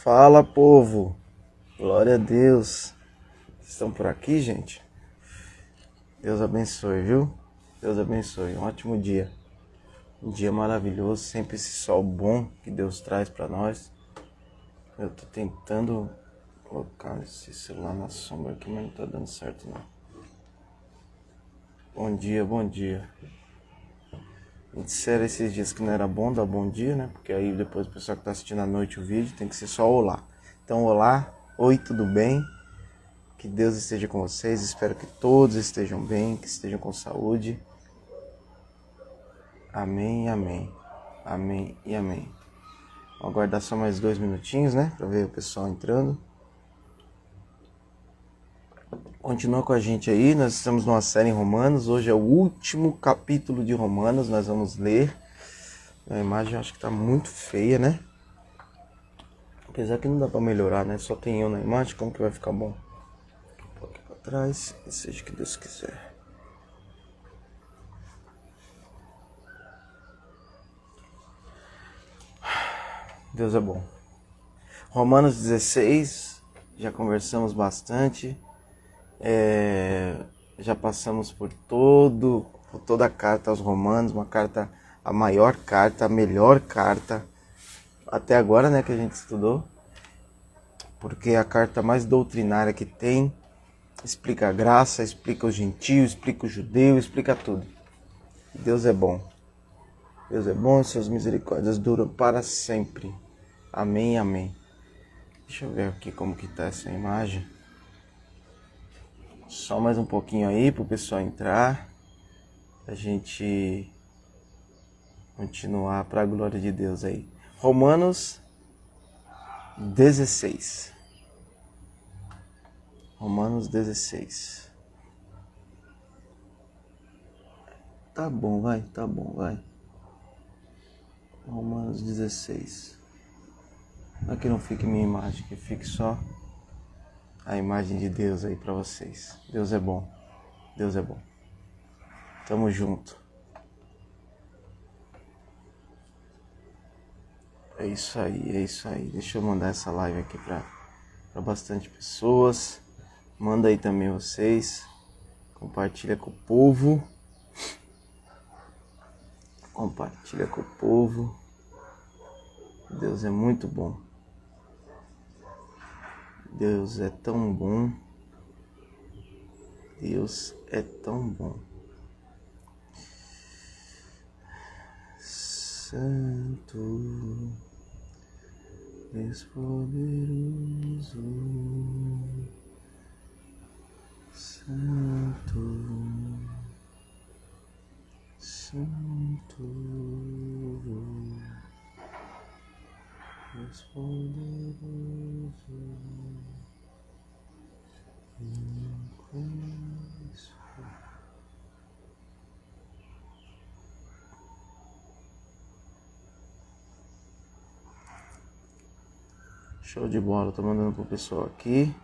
Fala, povo! Glória a Deus! Vocês estão por aqui, gente? Deus abençoe, viu? Deus abençoe. Um ótimo dia. Um dia maravilhoso, sempre esse sol bom que Deus traz para nós. Eu tô tentando colocar esse celular na sombra aqui, mas não tá dando certo não. Bom dia, bom dia. Me disseram esses dias que não era bom dar bom dia, né? Porque aí depois o pessoal que tá assistindo à noite o vídeo tem que ser só olá. Então, olá, oi, tudo bem? Que Deus esteja com vocês, espero que todos estejam bem, que estejam com saúde. Amém, amém. Amém e amém. Vou aguardar só mais 2 minutinhos, né? Pra ver o pessoal entrando. Continua com a gente aí, nós estamos numa série em Romanos. Hoje é o último capítulo de Romanos, nós vamos ler. A imagem eu acho que tá muito feia, né? Apesar que não dá pra melhorar, né? Só tem eu na imagem, como que vai ficar bom? Um pouquinho pra trás, e seja o que Deus quiser. Deus é bom. Romanos 16, já conversamos bastante. Já passamos por toda a carta aos Romanos, uma carta, a maior carta, a melhor carta até agora, né, que a gente estudou, porque é a carta mais doutrinária que tem, explica a graça, explica o gentio, explica o judeu, explica tudo. Deus é bom. Deus é bom e suas misericórdias duram para sempre. Amém, amém. Deixa eu ver aqui como que tá essa imagem. Só mais um pouquinho aí pro pessoal entrar. A gente continuar para a glória de Deus aí. Romanos 16. Romanos 16. Tá bom, vai. Romanos 16. Aqui não fique minha imagem, que fique só a imagem de Deus aí para vocês. Deus é bom. Deus é bom. Tamo junto. É isso aí. Deixa eu mandar essa live aqui para bastante pessoas. Manda aí também vocês. Compartilha com o povo. Compartilha com o povo. Deus é muito bom. Deus é tão bom. Deus é tão bom. Santo, és poderoso. Santo, Santo, és poderoso. Show de bola, tô mandando pro pessoal aqui.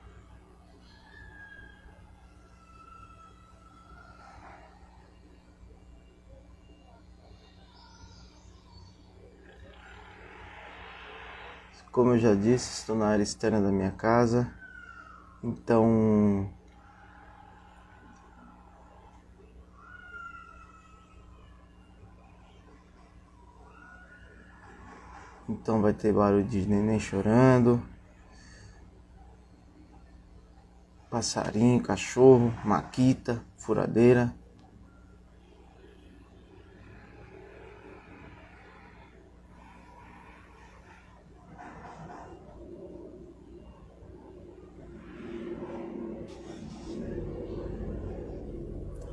Como eu já disse, estou na área externa da minha casa, então vai ter barulho de neném chorando, passarinho, cachorro, maquita, furadeira.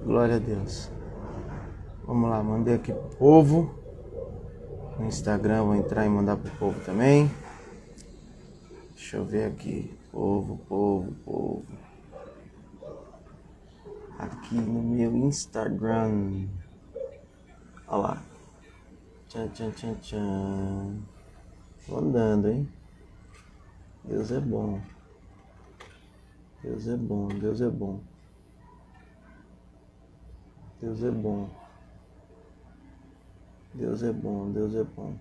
Glória a Deus. Vamos lá, mandei aqui pro povo. No Instagram vou entrar e mandar pro povo também. Deixa eu ver aqui. Povo. Aqui no meu Instagram. Olha lá. Tchan. Tô andando, hein? Deus é bom. Deus é bom. Deus é bom. Deus é bom. Deus é bom. Deus é bom.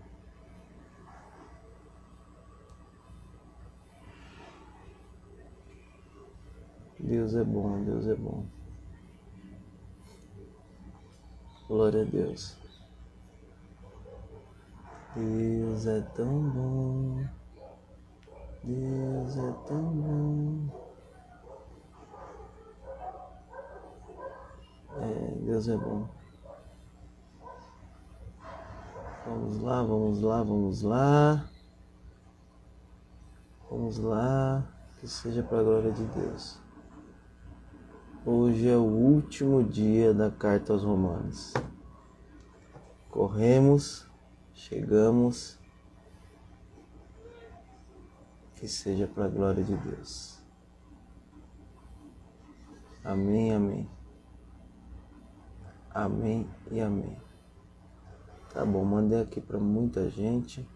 Deus é bom, Deus é bom. Glória a Deus. Deus é tão bom. Deus é tão bom. Deus é bom. Vamos lá, vamos lá, vamos lá. Vamos lá. Que seja para a glória de Deus. Hoje é o último dia da carta aos Romanos. Corremos, chegamos. Que seja para a glória de Deus. Amém, amém. Amém e amém. Tá bom, mandei aqui para muita gente.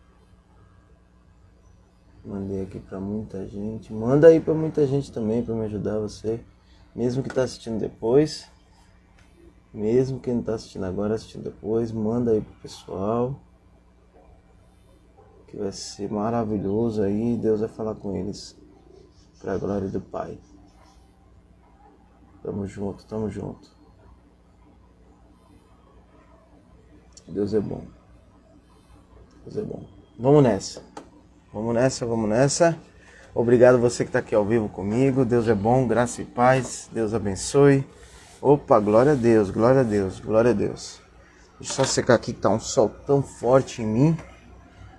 Mandei aqui para muita gente. Manda aí para muita gente também para me ajudar você. Mesmo que tá assistindo depois. Mesmo quem não tá assistindo agora, assistindo depois. Manda aí pro pessoal. Que vai ser maravilhoso aí. Deus vai falar com eles. Para a glória do Pai. Tamo junto, tamo junto. Deus é bom. Deus é bom. Vamos nessa. Vamos nessa, vamos nessa. Obrigado você que está aqui ao vivo comigo. Deus é bom, graça e paz. Deus abençoe. Opa, glória a Deus, glória a Deus, glória a Deus. Deixa eu só secar aqui que tá um sol tão forte em mim.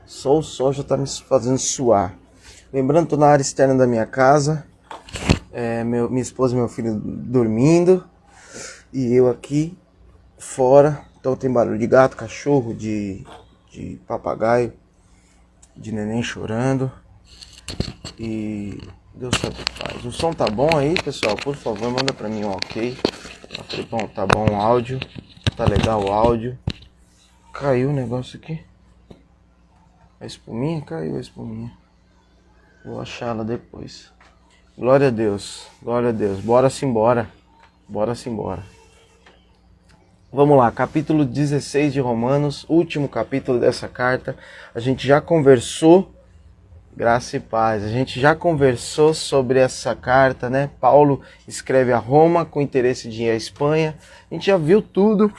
Só o sol já tá me fazendo suar. Lembrando, tô na área externa da minha casa. Minha esposa e meu filho dormindo. E eu aqui fora. Então tem barulho de gato, cachorro, de papagaio, de neném chorando. E Deus sabe o que faz. O som tá bom aí, pessoal? Por favor, manda pra mim um ok. Eu falei, bom, tá bom o áudio. Tá legal o áudio. Caiu o negócio aqui. A espuminha? Caiu a espuminha. Vou achá-la depois. Glória a Deus. Glória a Deus. Bora-se embora. Bora-se embora. Vamos lá, capítulo 16 de Romanos, último capítulo dessa carta. A gente já conversou, graça e paz, a gente já conversou sobre essa carta, né? Paulo escreve a Roma com interesse de ir à Espanha. A gente já viu tudo.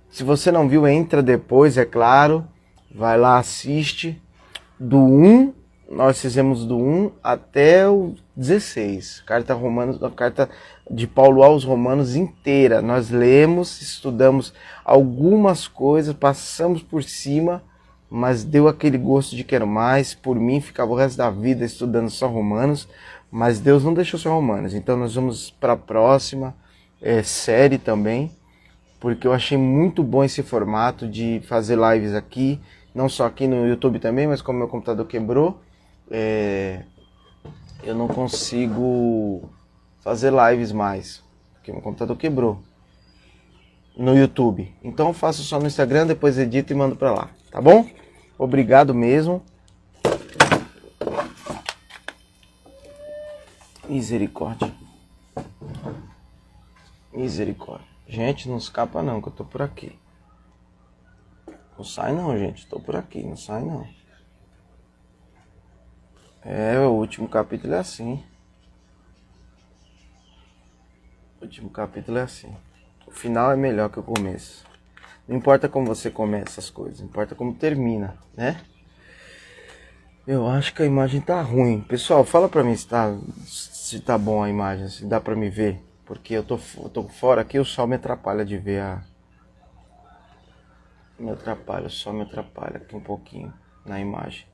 Se você não viu, entra depois, é claro. Vai lá, assiste. Do 1, nós fizemos do 1 até o 16. Carta Romanos, a carta de Paulo aos Romanos inteira. Nós lemos, estudamos algumas coisas, passamos por cima, mas deu aquele gosto de quero mais. Por mim, ficava o resto da vida estudando só Romanos, mas Deus não deixou só Romanos. Então nós vamos para a próxima série também, porque eu achei muito bom esse formato de fazer lives aqui, não só aqui no YouTube também, mas como meu computador quebrou, eu não consigo fazer lives mais, porque meu computador quebrou no YouTube. Então eu faço só no Instagram, depois edito e mando pra lá, tá bom? Obrigado mesmo. Misericórdia. Misericórdia. Gente, não escapa não, que eu tô por aqui. Não sai não, gente, tô por aqui, não sai não. O último capítulo é assim. O último capítulo é assim. O final é melhor que o começo. Não importa como você começa as coisas, importa como termina, né? Eu acho que a imagem tá ruim. Pessoal, fala pra mim se tá bom a imagem, se dá pra me ver. Porque eu tô fora aqui, o sol me atrapalha de ver o sol me atrapalha aqui um pouquinho na imagem.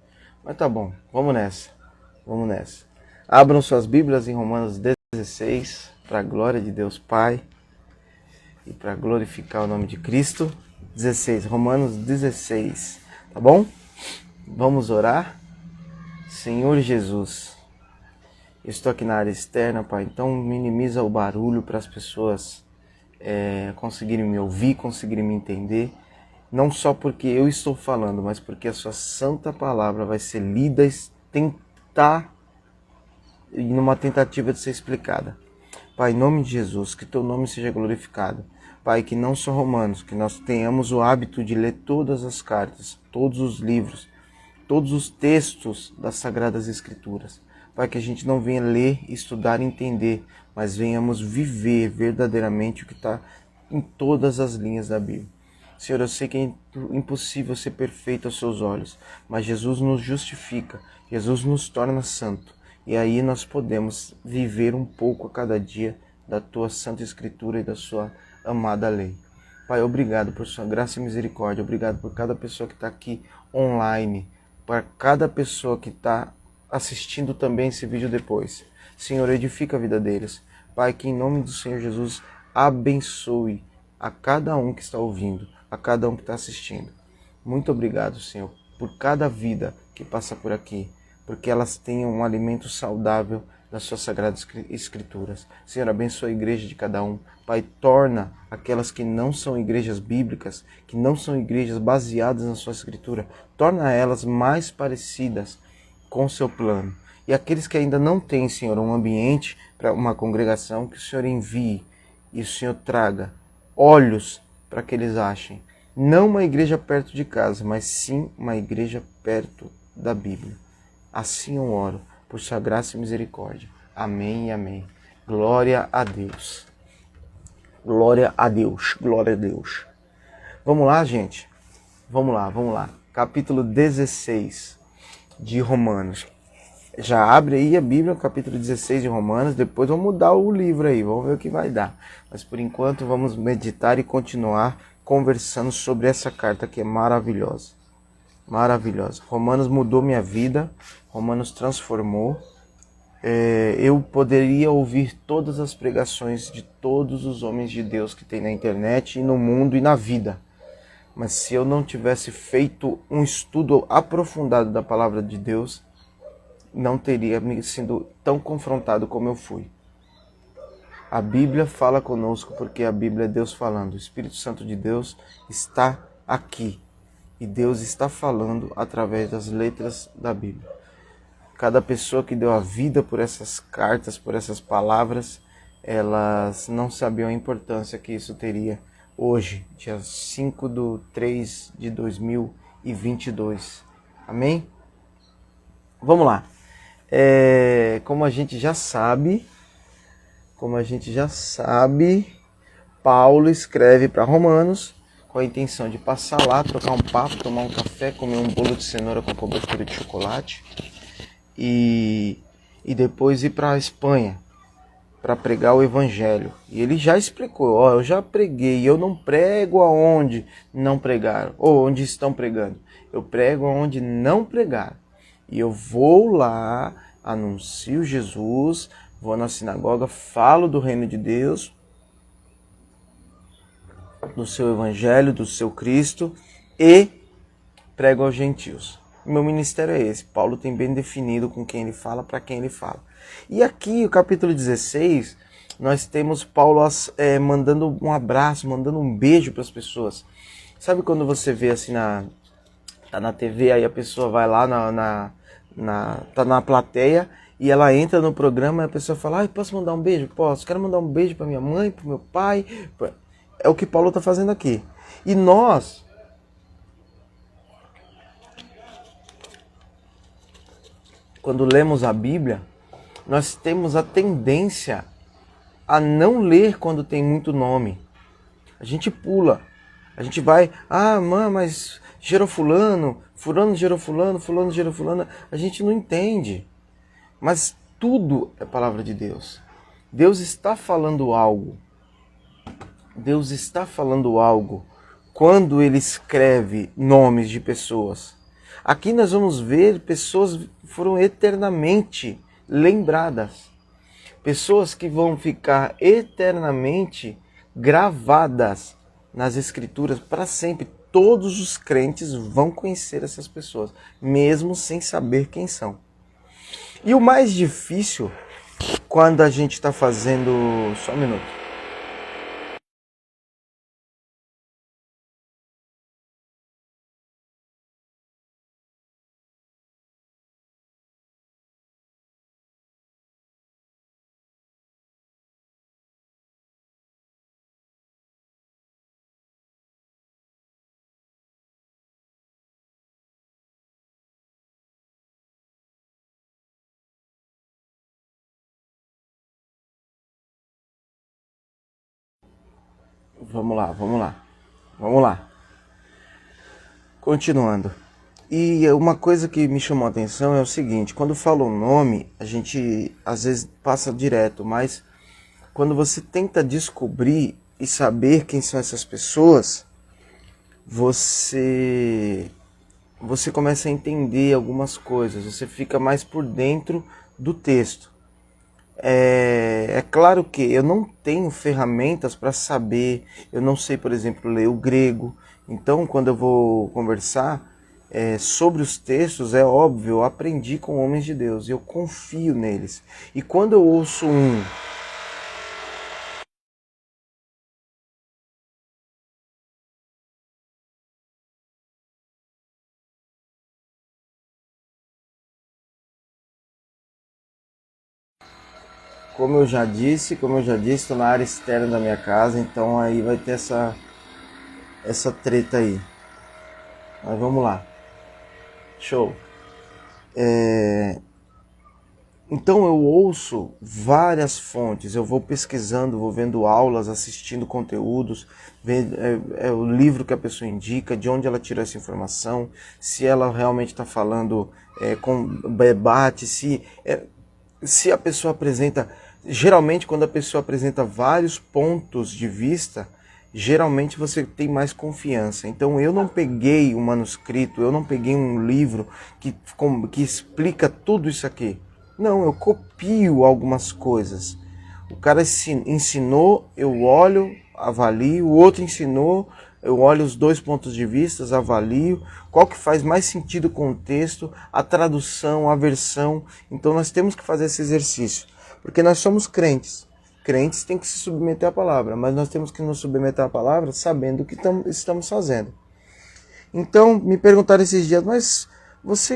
Mas tá bom, vamos nessa. Vamos nessa. Abram suas Bíblias em Romanos 16, para a glória de Deus Pai e para glorificar o nome de Cristo. 16, Romanos 16, tá bom? Vamos orar. Senhor Jesus, eu estou aqui na área externa, Pai, então minimiza o barulho para as pessoas conseguirem me ouvir, conseguirem me entender. Não só porque eu estou falando, mas porque a sua santa palavra vai ser lida e numa tentativa de ser explicada. Pai, em nome de Jesus, que teu nome seja glorificado. Pai, que não só Romanos, que nós tenhamos o hábito de ler todas as cartas, todos os livros, todos os textos das Sagradas Escrituras. Pai, que a gente não venha ler, estudar e entender, mas venhamos viver verdadeiramente o que está em todas as linhas da Bíblia. Senhor, eu sei que é impossível ser perfeito aos seus olhos, mas Jesus nos justifica, Jesus nos torna santo, e aí nós podemos viver um pouco a cada dia da tua Santa Escritura e da sua amada lei. Pai, obrigado por sua graça e misericórdia, obrigado por cada pessoa que está aqui online, para cada pessoa que está assistindo também esse vídeo depois. Senhor, edifica a vida deles. Pai, que em nome do Senhor Jesus abençoe a cada um que está ouvindo, a cada um que está assistindo. Muito obrigado, Senhor, por cada vida que passa por aqui, porque elas tenham um alimento saudável das suas sagradas escrituras. Senhor, abençoa a igreja de cada um. Pai, torna aquelas que não são igrejas bíblicas, que não são igrejas baseadas na sua escritura, torna elas mais parecidas com o seu plano. E aqueles que ainda não têm, Senhor, um ambiente para uma congregação, que o Senhor envie e o Senhor traga olhos para que eles achem. Não uma igreja perto de casa, mas sim uma igreja perto da Bíblia. Assim eu oro, por sua graça e misericórdia. Amém e amém. Glória a Deus. Glória a Deus. Glória a Deus. Vamos lá, gente? Vamos lá. Capítulo 16 de Romanos. Já abre aí a Bíblia, capítulo 16 de Romanos. Depois vamos mudar o livro aí, vamos ver o que vai dar. Mas por enquanto vamos meditar e continuar conversando sobre essa carta que é maravilhosa. Maravilhosa. Romanos mudou minha vida, Romanos transformou. Eu poderia ouvir todas as pregações de todos os homens de Deus que tem na internet e no mundo e na vida. Mas se eu não tivesse feito um estudo aprofundado da palavra de Deus, não teria me sido tão confrontado como eu fui. A Bíblia fala conosco porque a Bíblia é Deus falando. O Espírito Santo de Deus está aqui. E Deus está falando através das letras da Bíblia. Cada pessoa que deu a vida por essas cartas, por essas palavras, elas não sabiam a importância que isso teria hoje, dia 5/3/2022. Amém? Vamos lá. Como a gente já sabe, Paulo escreve para Romanos com a intenção de passar lá, trocar um papo, tomar um café, comer um bolo de cenoura com cobertura de chocolate e depois ir para a Espanha para pregar o evangelho. E ele já explicou, eu já preguei, eu não prego aonde não pregaram, ou onde estão pregando. Eu prego aonde não pregaram. E eu vou lá, anuncio Jesus, vou na sinagoga, falo do reino de Deus, do seu evangelho, do seu Cristo e prego aos gentios. Meu ministério é esse. Paulo tem bem definido com quem ele fala, para quem ele fala. E aqui, o capítulo 16, nós temos Paulo mandando um abraço, mandando um beijo para as pessoas. Sabe quando você vê assim tá na TV, aí a pessoa vai lá tá na plateia e ela entra no programa e a pessoa fala: posso mandar um beijo? Posso. Quero mandar um beijo para minha mãe, para meu pai. É o que Paulo está fazendo aqui. E nós, quando lemos a Bíblia, nós temos a tendência a não ler quando tem muito nome. A gente pula. A gente vai, mas gerou fulano, fulano gerou fulano, fulano gerou fulano. A gente não entende. Mas tudo é palavra de Deus. Deus está falando algo. Deus está falando algo quando ele escreve nomes de pessoas. Aqui nós vamos ver pessoas que foram eternamente lembradas. Pessoas que vão ficar eternamente gravadas nas escrituras para sempre. Todos os crentes vão conhecer essas pessoas, mesmo sem saber quem são. E o mais difícil, quando a gente está fazendo... Só um minuto. Vamos lá, vamos lá. Vamos lá. Continuando. E uma coisa que me chamou a atenção é o seguinte, quando fala o nome, a gente às vezes passa direto, mas quando você tenta descobrir e saber quem são essas pessoas, você começa a entender algumas coisas, você fica mais por dentro do texto. É claro que eu não tenho ferramentas para saber, eu não sei, por exemplo, ler o grego. Então, quando eu vou conversar sobre os textos, é óbvio, eu aprendi com homens de Deus e eu confio neles. E quando eu ouço como eu já disse, estou na área externa da minha casa, então aí vai ter essa treta aí. Mas vamos lá. Show. Então eu ouço várias fontes, eu vou pesquisando, vou vendo aulas, assistindo conteúdos, vendo o livro que a pessoa indica, de onde ela tirou essa informação, se ela realmente está falando com debate, se a pessoa apresenta. Geralmente, quando a pessoa apresenta vários pontos de vista, geralmente você tem mais confiança. Então eu não peguei um manuscrito, eu não peguei um livro que explica tudo isso aqui. Não, eu copio algumas coisas. O cara ensinou, eu olho, avalio, o outro ensinou, eu olho os dois pontos de vista, avalio, qual que faz mais sentido com o texto, a tradução, a versão. Então nós temos que fazer esse exercício, porque nós somos crentes. Crentes têm que se submeter à palavra, mas nós temos que nos submeter à palavra sabendo o que estamos fazendo. Então me perguntaram esses dias, mas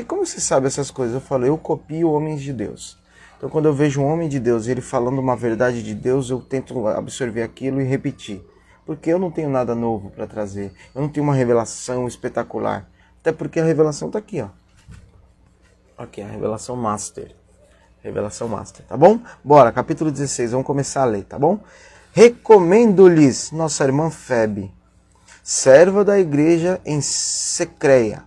como você sabe essas coisas? Eu falo, eu copio homens de Deus. Então quando eu vejo um homem de Deus e ele falando uma verdade de Deus, eu tento absorver aquilo e repetir. Porque eu não tenho nada novo para trazer. Eu não tenho uma revelação espetacular. Até porque a revelação está aqui, ó. Aqui, a revelação master. Revelação master, tá bom? Bora, capítulo 16, vamos começar a ler, tá bom? Recomendo-lhes nossa irmã Febe, serva da igreja em Sencreia.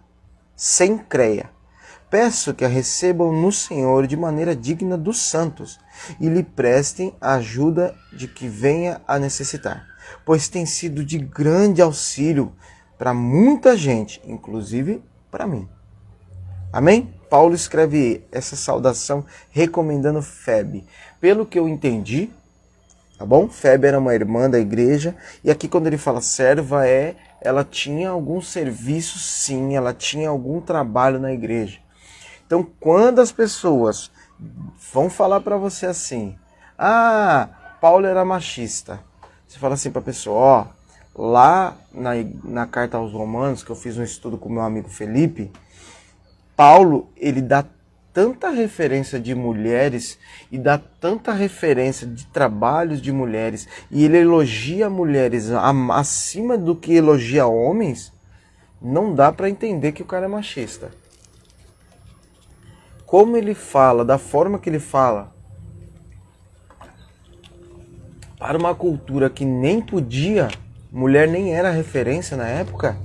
Peço que a recebam no Senhor de maneira digna dos santos e lhe prestem a ajuda de que venha a necessitar, pois tem sido de grande auxílio para muita gente, inclusive para mim. Amém? Paulo escreve essa saudação recomendando Febe. Pelo que eu entendi, tá bom? Febe era uma irmã da igreja, e aqui quando ele fala serva ela tinha algum serviço, sim, ela tinha algum trabalho na igreja. Então, quando as pessoas vão falar para você assim, Paulo era machista, você fala assim para a pessoa, lá na carta aos Romanos, que eu fiz um estudo com meu amigo Felipe, Paulo, ele dá tanta referência de mulheres e dá tanta referência de trabalhos de mulheres e ele elogia mulheres acima do que elogia homens, não dá para entender que o cara é machista. Como ele fala, da forma que ele fala, para uma cultura que nem podia, mulher nem era referência na época,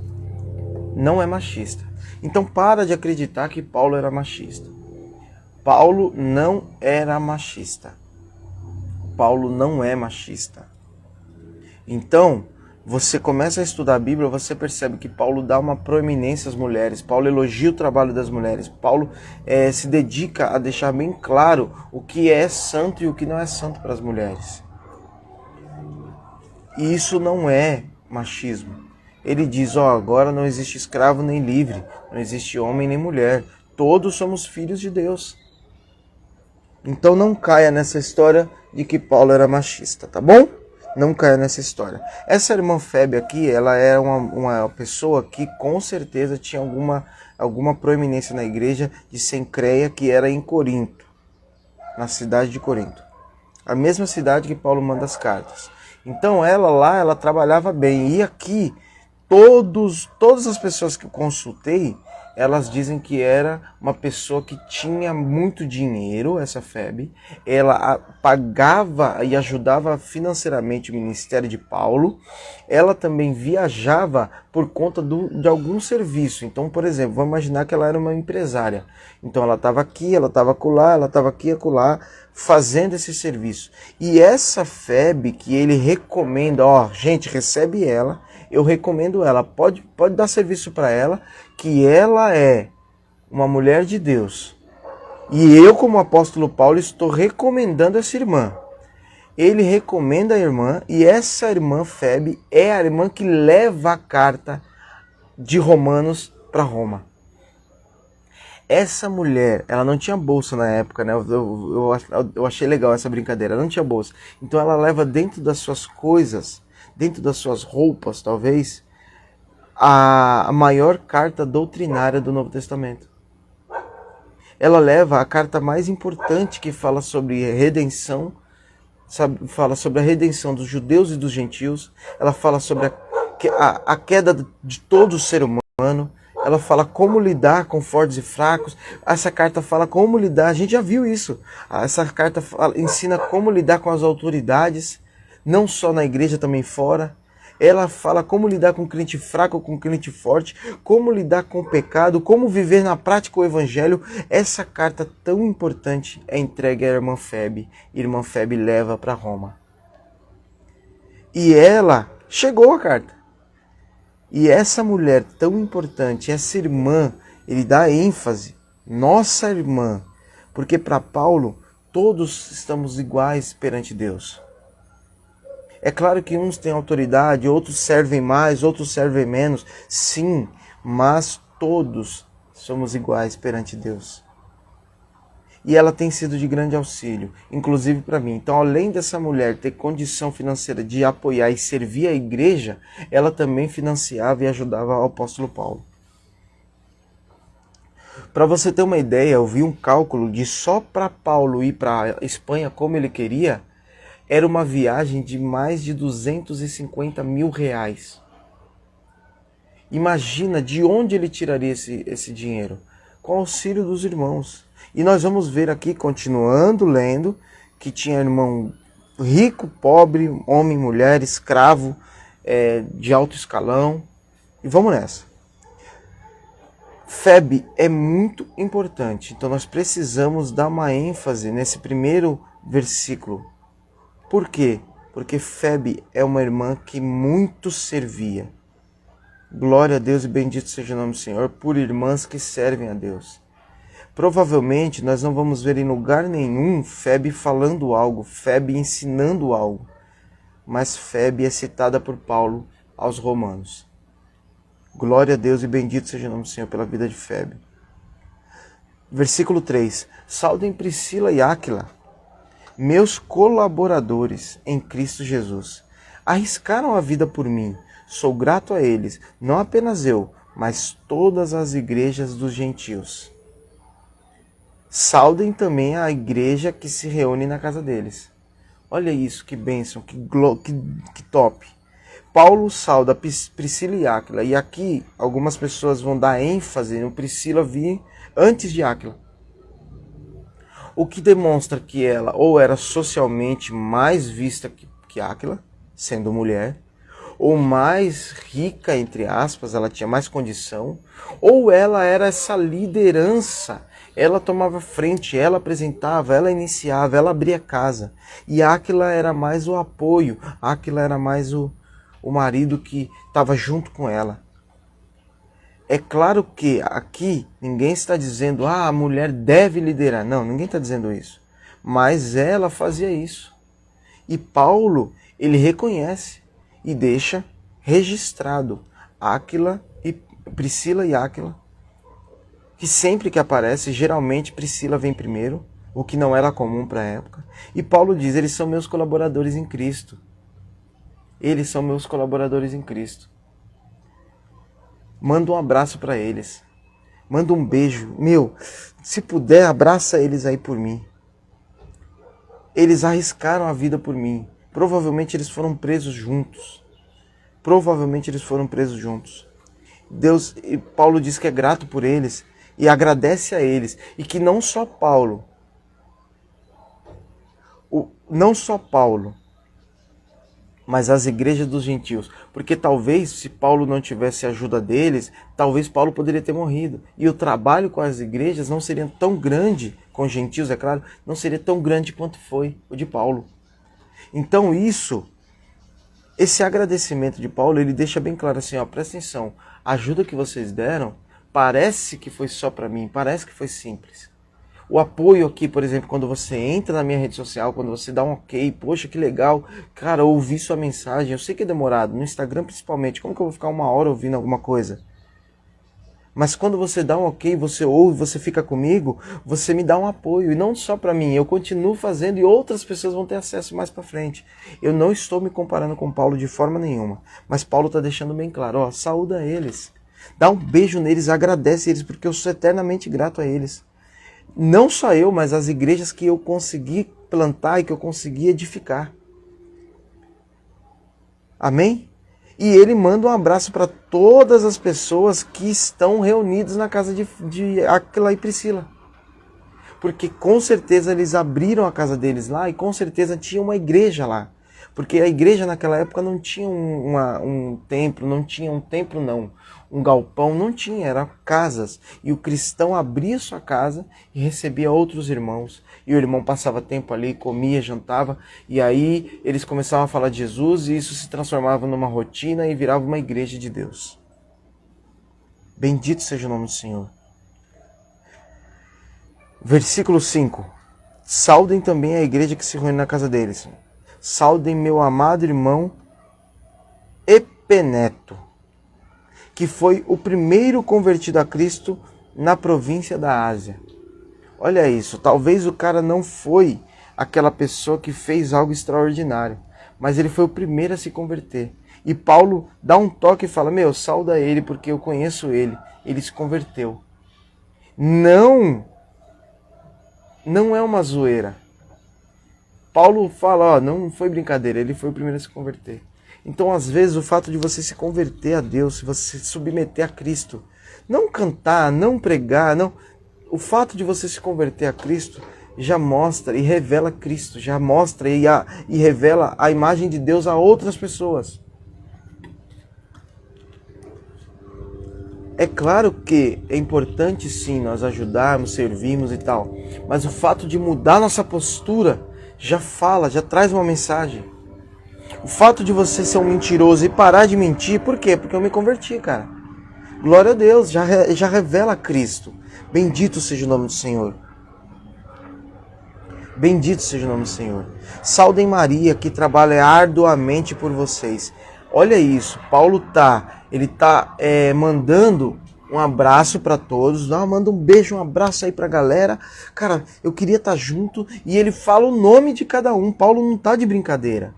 não é machista. Então para de acreditar que Paulo era machista. Paulo não era machista. Paulo não é machista. Então, você começa a estudar a Bíblia, você percebe que Paulo dá uma proeminência às mulheres. Paulo elogia o trabalho das mulheres. Paulo se dedica a deixar bem claro o que é santo e o que não é santo para as mulheres. E isso não é machismo. Ele diz, agora não existe escravo nem livre, não existe homem nem mulher. Todos somos filhos de Deus. Então não caia nessa história de que Paulo era machista, tá bom? Não caia nessa história. Essa irmã Febe aqui, ela era uma pessoa que com certeza tinha alguma proeminência na igreja de Sencreia, que era em Corinto, na cidade de Corinto. A mesma cidade que Paulo manda as cartas. Então ela lá, ela trabalhava bem. E aqui, Todas as pessoas que eu consultei, elas dizem que era uma pessoa que tinha muito dinheiro, essa Febe. Ela pagava e ajudava financeiramente o ministério de Paulo. Ela também viajava por conta de algum serviço. Então, por exemplo, vamos imaginar que ela era uma empresária. Então ela estava aqui, ela estava acolá, ela estava aqui, acolá, fazendo esse serviço. E essa Febe que ele recomenda, ó, gente, recebe ela, eu recomendo ela, pode dar serviço para ela, que ela é uma mulher de Deus. E eu, como apóstolo Paulo, estou recomendando essa irmã. Ele recomenda a irmã, e essa irmã Febe é a irmã que leva a carta de Romanos para Roma. Essa mulher, ela não tinha bolsa na época, né? Eu achei legal essa brincadeira, ela não tinha bolsa. Então ela leva dentro das suas coisas, dentro das suas roupas, talvez, a maior carta doutrinária do Novo Testamento. Ela leva a carta mais importante que fala sobre redenção, fala sobre a redenção dos judeus e dos gentios, ela fala sobre a queda de todo o ser humano, ela fala como lidar com fortes e fracos, essa carta fala como lidar, a gente já viu isso, essa carta ensina como lidar com as autoridades, não só na igreja, também fora. Ela fala como lidar com crente fraco, com crente forte, como lidar com o pecado, como viver na prática o evangelho. Essa carta tão importante é entregue à irmã Febe. Irmã Febe leva para Roma. E ela chegou a carta. E essa mulher tão importante, essa irmã, ele dá ênfase, nossa irmã, porque para Paulo todos estamos iguais perante Deus. É claro que uns têm autoridade, outros servem mais, outros servem menos. Sim, mas todos somos iguais perante Deus. E ela tem sido de grande auxílio, inclusive para mim. Então, além dessa mulher ter condição financeira de apoiar e servir a igreja, ela também financiava e ajudava o apóstolo Paulo. Para você ter uma ideia, eu vi um cálculo de só para Paulo ir para a Espanha como ele queria, era uma viagem de mais de 250 mil reais. Imagina de onde ele tiraria esse dinheiro. Com o auxílio dos irmãos. E nós vamos ver aqui, continuando lendo, que tinha irmão rico, pobre, homem, mulher, escravo, de alto escalão. E vamos nessa. Febe é muito importante. Então nós precisamos dar uma ênfase nesse primeiro versículo. Por quê? Porque Febe é uma irmã que muito servia. Glória a Deus e bendito seja o nome do Senhor por irmãs que servem a Deus. Provavelmente nós não vamos ver em lugar nenhum Febe falando algo, Febe ensinando algo. Mas Febe é citada por Paulo aos Romanos. Glória a Deus e bendito seja o nome do Senhor pela vida de Febe. Versículo 3. Saudem Priscila e Áquila, meus colaboradores em Cristo Jesus. Arriscaram a vida por mim. Sou grato a eles, não apenas eu, mas todas as igrejas dos gentios. Saudem também a igreja que se reúne na casa deles. Olha isso, que bênção, que top. Paulo sauda Priscila e Áquila. E aqui algumas pessoas vão dar ênfase no Priscila vir antes de Áquila. O que demonstra que ela ou era socialmente mais vista que Áquila, sendo mulher, ou mais rica, entre aspas, ela tinha mais condição, ou ela era essa liderança, ela tomava frente, ela apresentava, ela iniciava, ela abria casa. E Áquila era mais o apoio, Áquila era mais o marido que estava junto com ela. É claro que aqui ninguém está dizendo a mulher deve liderar. Não, ninguém está dizendo isso. Mas ela fazia isso. E Paulo, ele reconhece e deixa registrado Priscila e Áquila, que sempre que aparece, geralmente Priscila vem primeiro, o que não era comum para a época. E Paulo diz, eles são meus colaboradores em Cristo. Eles são meus colaboradores em Cristo. Manda um abraço para eles. Manda um beijo. Se puder, abraça eles aí por mim. Eles arriscaram a vida por mim. Provavelmente eles foram presos juntos. provavelmente eles foram presos juntos. E Paulo diz que é grato por eles e agradece a eles. E que não só Paulo, mas as igrejas dos gentios. Porque talvez, se Paulo não tivesse a ajuda deles, talvez Paulo poderia ter morrido. E o trabalho com as igrejas não seria tão grande, com os gentios, é claro, não seria tão grande quanto foi o de Paulo. Então esse agradecimento de Paulo, ele deixa bem claro assim, ó, presta atenção, a ajuda que vocês deram, parece que foi só para mim, parece que foi simples. O apoio aqui, por exemplo, quando você entra na minha rede social, quando você dá um ok, poxa, que legal, cara, eu ouvi sua mensagem, eu sei que é demorado, no Instagram principalmente, como que eu vou ficar 1 hora ouvindo alguma coisa? Mas quando você dá um ok, você ouve, você fica comigo, você me dá um apoio. E não só para mim, eu continuo fazendo e outras pessoas vão ter acesso mais para frente. Eu não estou me comparando com Paulo de forma nenhuma. Mas Paulo está deixando bem claro, ó, saúda eles. Dá um beijo neles, agradece eles, porque eu sou eternamente grato a eles. Não só eu, mas as igrejas que eu consegui plantar e que eu consegui edificar. Amém? E ele manda um abraço para todas as pessoas que estão reunidas na casa de Áquila e Priscila. Porque com certeza eles abriram a casa deles lá e com certeza tinha uma igreja lá. Porque a igreja naquela época não tinha um templo, um galpão, não tinha, eram casas. E o cristão abria sua casa e recebia outros irmãos. E o irmão passava tempo ali, comia, jantava, e aí eles começavam a falar de Jesus e isso se transformava numa rotina e virava uma igreja de Deus. Bendito seja o nome do Senhor. Versículo 5. Saudem também a igreja que se reúne na casa deles. Saudem meu amado irmão Epeneto, que foi o primeiro convertido a Cristo na província da Ásia. Olha isso, talvez o cara não foi aquela pessoa que fez algo extraordinário, mas ele foi o primeiro a se converter. E Paulo dá um toque e fala, sauda ele porque eu conheço ele, ele se converteu. Não é uma zoeira. Paulo fala, não foi brincadeira, ele foi o primeiro a se converter. Então, às vezes, o fato de você se converter a Deus, se você se submeter a Cristo, não cantar, não pregar, não. O fato de você se converter a Cristo já mostra e revela Cristo, já mostra e revela a imagem de Deus a outras pessoas. É claro que é importante sim nós ajudarmos, servirmos e tal, mas o fato de mudar nossa postura já traz uma mensagem. O fato de você ser um mentiroso e parar de mentir, por quê? Porque eu me converti, cara. Glória a Deus, já revela Cristo. Bendito seja o nome do Senhor. Bendito seja o nome do Senhor. Saudem Maria, que trabalha arduamente por vocês. Olha isso, Paulo ele tá mandando um abraço para todos, manda um beijo, um abraço aí pra galera. Cara, eu queria estar junto e ele fala o nome de cada um. Paulo não tá de brincadeira.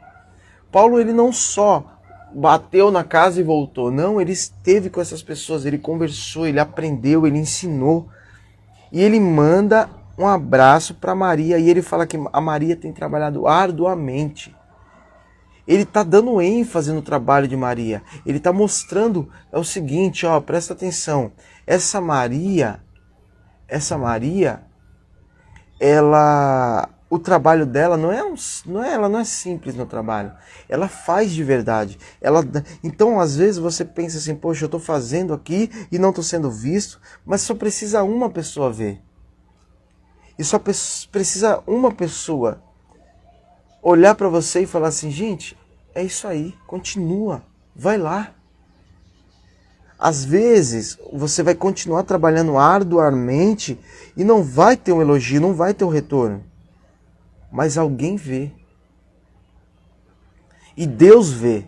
Paulo, ele não só bateu na casa e voltou, não, ele esteve com essas pessoas, ele conversou, ele aprendeu, ele ensinou. E ele manda um abraço para Maria e ele fala que a Maria tem trabalhado arduamente. Ele está dando ênfase no trabalho de Maria. Ele está mostrando, é o seguinte, presta atenção. Essa Maria, o trabalho dela ela não é simples no trabalho. Ela faz de verdade. Então, às vezes você pensa assim, poxa, eu estou fazendo aqui e não estou sendo visto, mas só precisa uma pessoa ver. E só precisa uma pessoa olhar para você e falar assim, gente, é isso aí, continua, vai lá. Às vezes, você vai continuar trabalhando arduamente e não vai ter um elogio, não vai ter um retorno. Mas alguém vê. E Deus vê.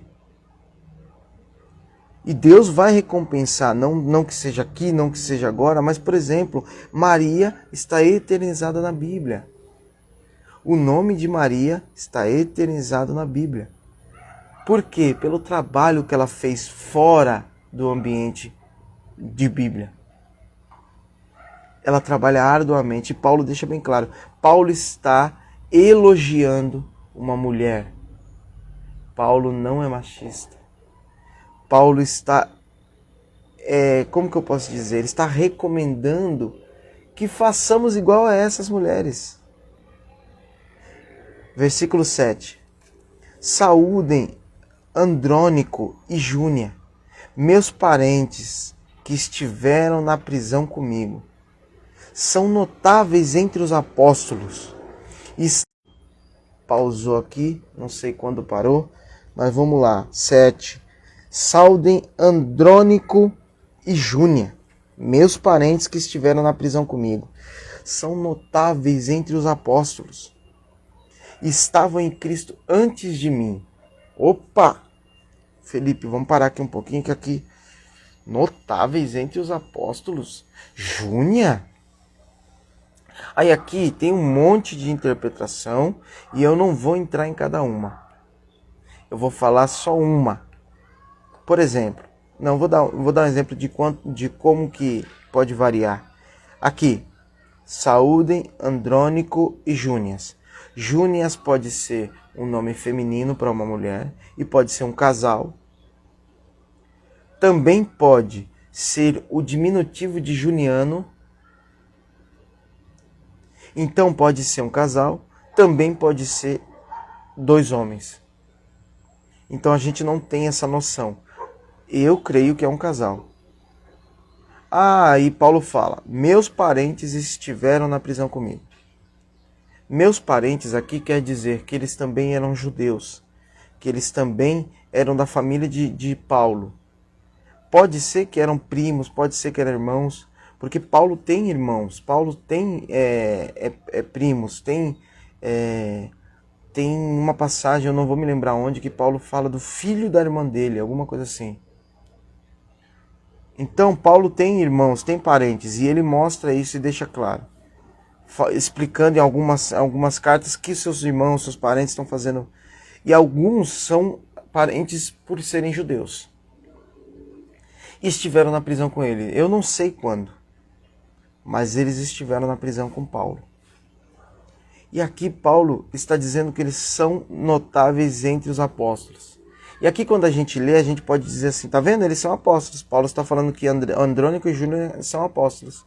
E Deus vai recompensar, não que seja aqui, não que seja agora, mas, por exemplo, Maria está eternizada na Bíblia. O nome de Maria está eternizado na Bíblia. Por quê? Pelo trabalho que ela fez fora do ambiente de Bíblia. Ela trabalha arduamente. E Paulo deixa bem claro. Paulo está elogiando uma mulher. Paulo não é machista. Paulo está, como que eu posso dizer? Ele está recomendando que façamos igual a essas mulheres. Versículo 7. Saúdem Andrônico e Júnia, meus parentes que estiveram na prisão comigo. São notáveis entre os apóstolos. Pausou aqui, não sei quando parou, mas vamos lá. 7. Saúdem Andrônico e Júnia, meus parentes que estiveram na prisão comigo. São notáveis entre os apóstolos. Estavam em Cristo antes de mim. Opa! Felipe, vamos parar aqui um pouquinho, que aqui... Notáveis entre os apóstolos. Júnia? Aí aqui tem um monte de interpretação e eu não vou entrar em cada uma. Eu vou falar só uma. Por exemplo, vou dar um exemplo de como que pode variar. Aqui, saúdem Andrônico e Júnias. Júnias pode ser um nome feminino para uma mulher e pode ser um casal. Também pode ser o diminutivo de Juniano. Então pode ser um casal, também pode ser 2 homens. Então a gente não tem essa noção. Eu creio que é um casal. E Paulo fala, meus parentes estiveram na prisão comigo. Meus parentes aqui quer dizer que eles também eram judeus, que eles também eram da família de Paulo. Pode ser que eram primos, pode ser que eram irmãos, porque Paulo tem irmãos, Paulo tem primos, tem uma passagem, eu não vou me lembrar onde, que Paulo fala do filho da irmã dele, alguma coisa assim. Então Paulo tem irmãos, tem parentes, e ele mostra isso e deixa claro, explicando em algumas cartas que seus irmãos, seus parentes estão fazendo, e alguns são parentes por serem judeus. E estiveram na prisão com ele. Eu não sei quando, mas eles estiveram na prisão com Paulo. E aqui Paulo está dizendo que eles são notáveis entre os apóstolos. E aqui quando a gente lê, a gente pode dizer assim, tá vendo? Eles são apóstolos. Paulo está falando que Andrônico e Júnior são apóstolos.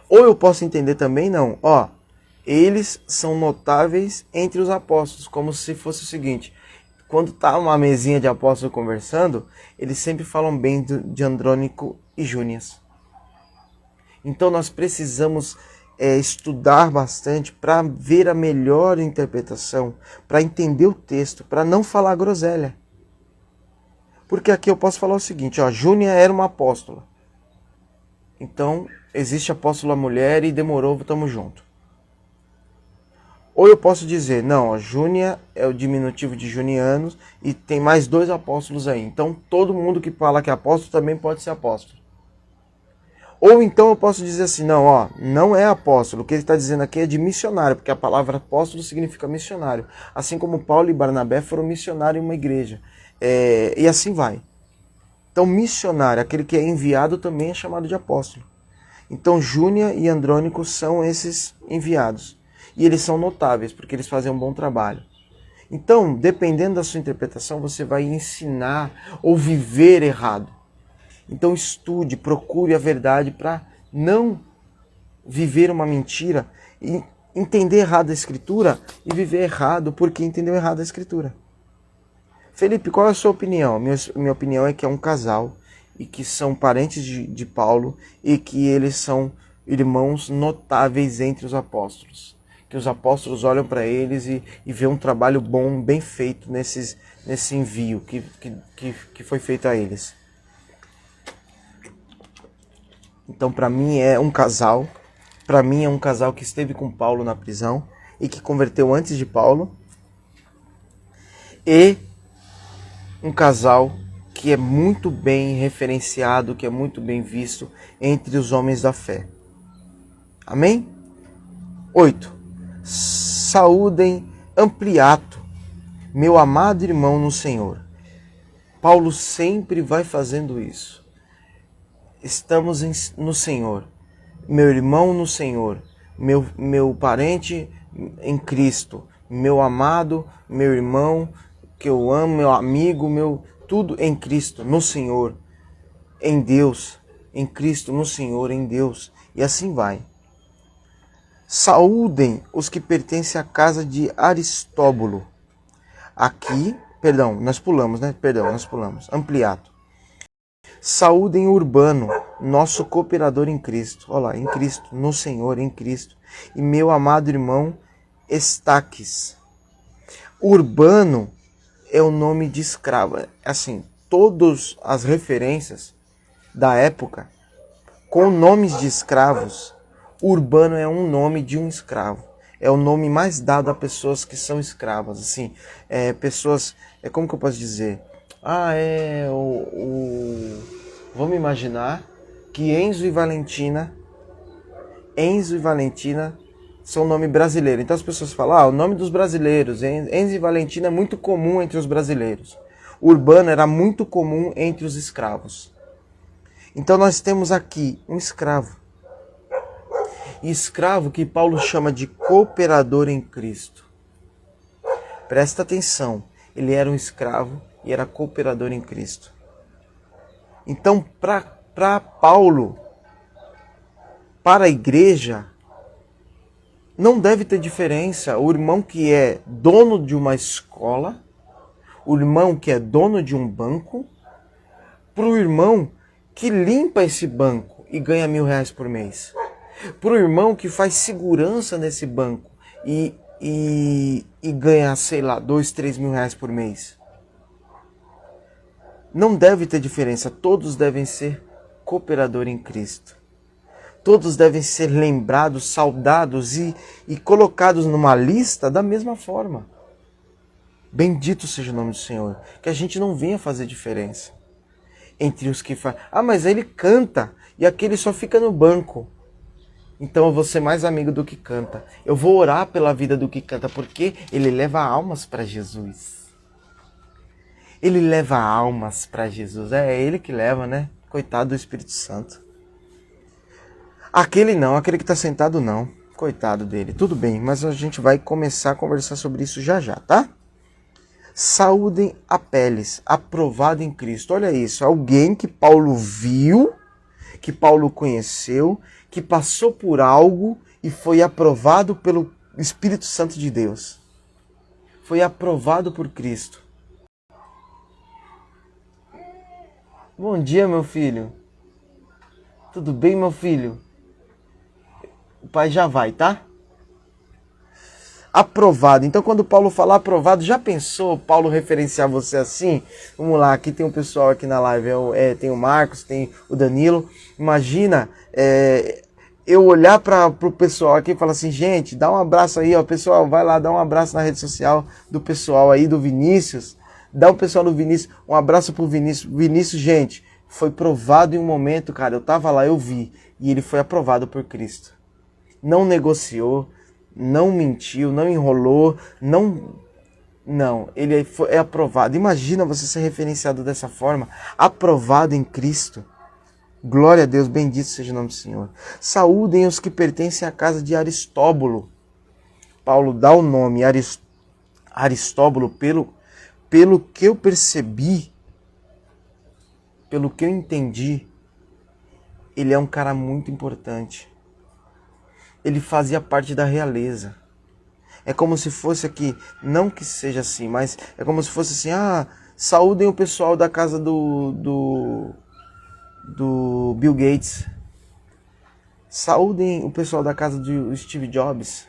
Ou eu posso entender também, não. Eles são notáveis entre os apóstolos, como se fosse o seguinte... Quando está uma mesinha de apóstolos conversando, eles sempre falam bem de Andrônico e Júnias. Então nós precisamos estudar bastante para ver a melhor interpretação, para entender o texto, para não falar groselha. Porque aqui eu posso falar o seguinte, Júnia era uma apóstola. Então existe apóstola mulher e demorou, estamos juntos. Ou eu posso dizer, não, a Júnia é o diminutivo de junianos e tem mais 2 apóstolos aí. Então todo mundo que fala que é apóstolo também pode ser apóstolo. Ou então eu posso dizer assim, não é apóstolo. O que ele está dizendo aqui é de missionário, porque a palavra apóstolo significa missionário. Assim como Paulo e Barnabé foram missionários em uma igreja. E assim vai. Então missionário, aquele que é enviado também é chamado de apóstolo. Então Júnia e Andrônico são esses enviados. E eles são notáveis, porque eles fazem um bom trabalho. Então, dependendo da sua interpretação, você vai ensinar ou viver errado. Então estude, procure a verdade para não viver uma mentira e entender errado a Escritura e viver errado porque entendeu errado a Escritura. Felipe, qual é a sua opinião? Minha opinião é que é um casal e que são parentes de Paulo e que eles são irmãos notáveis entre os apóstolos. Que os apóstolos olham para eles e vê um trabalho bom, bem feito nesse envio que foi feito a eles. Então, para mim, é um casal. Para mim, é um casal que esteve com Paulo na prisão e que converteu antes de Paulo. E um casal que é muito bem referenciado, que é muito bem visto entre os homens da fé. Amém? 8. Saúdem Ampliato, meu amado irmão no Senhor. Paulo sempre vai fazendo isso. Estamos no Senhor. Meu irmão no Senhor. Meu parente em Cristo. Meu amado, meu irmão, que eu amo, meu amigo, tudo em Cristo, no Senhor, em Deus, em Cristo, no Senhor, em Deus, e assim vai. Saúdem os que pertencem à casa de Aristóbulo. Aqui, nós pulamos. Ampliato. Saúdem Urbano, nosso cooperador em Cristo. Olha lá, em Cristo, no Senhor, em Cristo. E meu amado irmão Estaques. Urbano é o nome de escravo. Assim, todas as referências da época com nomes de escravos, Urbano é um nome de um escravo. É o nome mais dado a pessoas que são escravas. Assim, pessoas, como que eu posso dizer? Vamos imaginar que Enzo e Valentina são nome brasileiro. Então as pessoas falam, o nome dos brasileiros, Enzo e Valentina é muito comum entre os brasileiros. Urbano era muito comum entre os escravos. Então nós temos aqui um escravo. Escravo que Paulo chama de cooperador em Cristo. Presta atenção, ele era um escravo e era cooperador em Cristo. Então, para Paulo, para a igreja, não deve ter diferença o irmão que é dono de uma escola, o irmão que é dono de um banco, para o irmão que limpa esse banco e ganha R$1.000 por mês. Para o irmão que faz segurança nesse banco e ganha, sei lá, R$2.000, R$3.000 por mês. Não deve ter diferença, todos devem ser cooperador em Cristo. Todos devem ser lembrados, saudados e colocados numa lista da mesma forma. Bendito seja o nome do Senhor. Que a gente não venha fazer diferença entre os que fazem. Mas ele canta e aquele só fica no banco. Então eu vou ser mais amigo do que canta. Eu vou orar pela vida do que canta, porque ele leva almas para Jesus. Ele leva almas para Jesus. É ele que leva, né? Coitado do Espírito Santo. Aquele que está sentado não. Coitado dele. Tudo bem, mas a gente vai começar a conversar sobre isso já, tá? Saúdem Apeles, aprovado em Cristo. Olha isso, alguém que Paulo viu, que Paulo conheceu, que passou por algo e foi aprovado pelo Espírito Santo de Deus. Foi aprovado por Cristo. Bom dia, meu filho. Tudo bem, meu filho? O pai já vai, tá? Aprovado. Então, quando Paulo falar aprovado, já pensou Paulo referenciar você assim? Vamos lá, aqui tem um pessoal aqui na live, tem o Marcos, tem o Danilo. Imagina eu olhar para o pessoal aqui e falar assim, gente, dá um abraço aí, ó, pessoal, vai lá, dá um abraço na rede social do pessoal aí, do Vinícius. Dá o pessoal do Vinícius, um abraço pro Vinícius. Vinícius, gente, foi provado em um momento, cara, eu tava lá, eu vi, e ele foi aprovado por Cristo. Não negociou, não mentiu, não enrolou, não, ele é aprovado. Imagina você ser referenciado dessa forma, aprovado em Cristo. Glória a Deus, bendito seja o nome do Senhor. Saúdem os que pertencem à casa de Aristóbulo. Paulo dá o nome Aristóbulo pelo que eu percebi, pelo que eu entendi, ele é um cara muito importante. Ele fazia parte da realeza. É como se fosse aqui, não que seja assim, mas é como se fosse assim, saúdem o pessoal da casa do Bill Gates. Saúdem o pessoal da casa do Steve Jobs.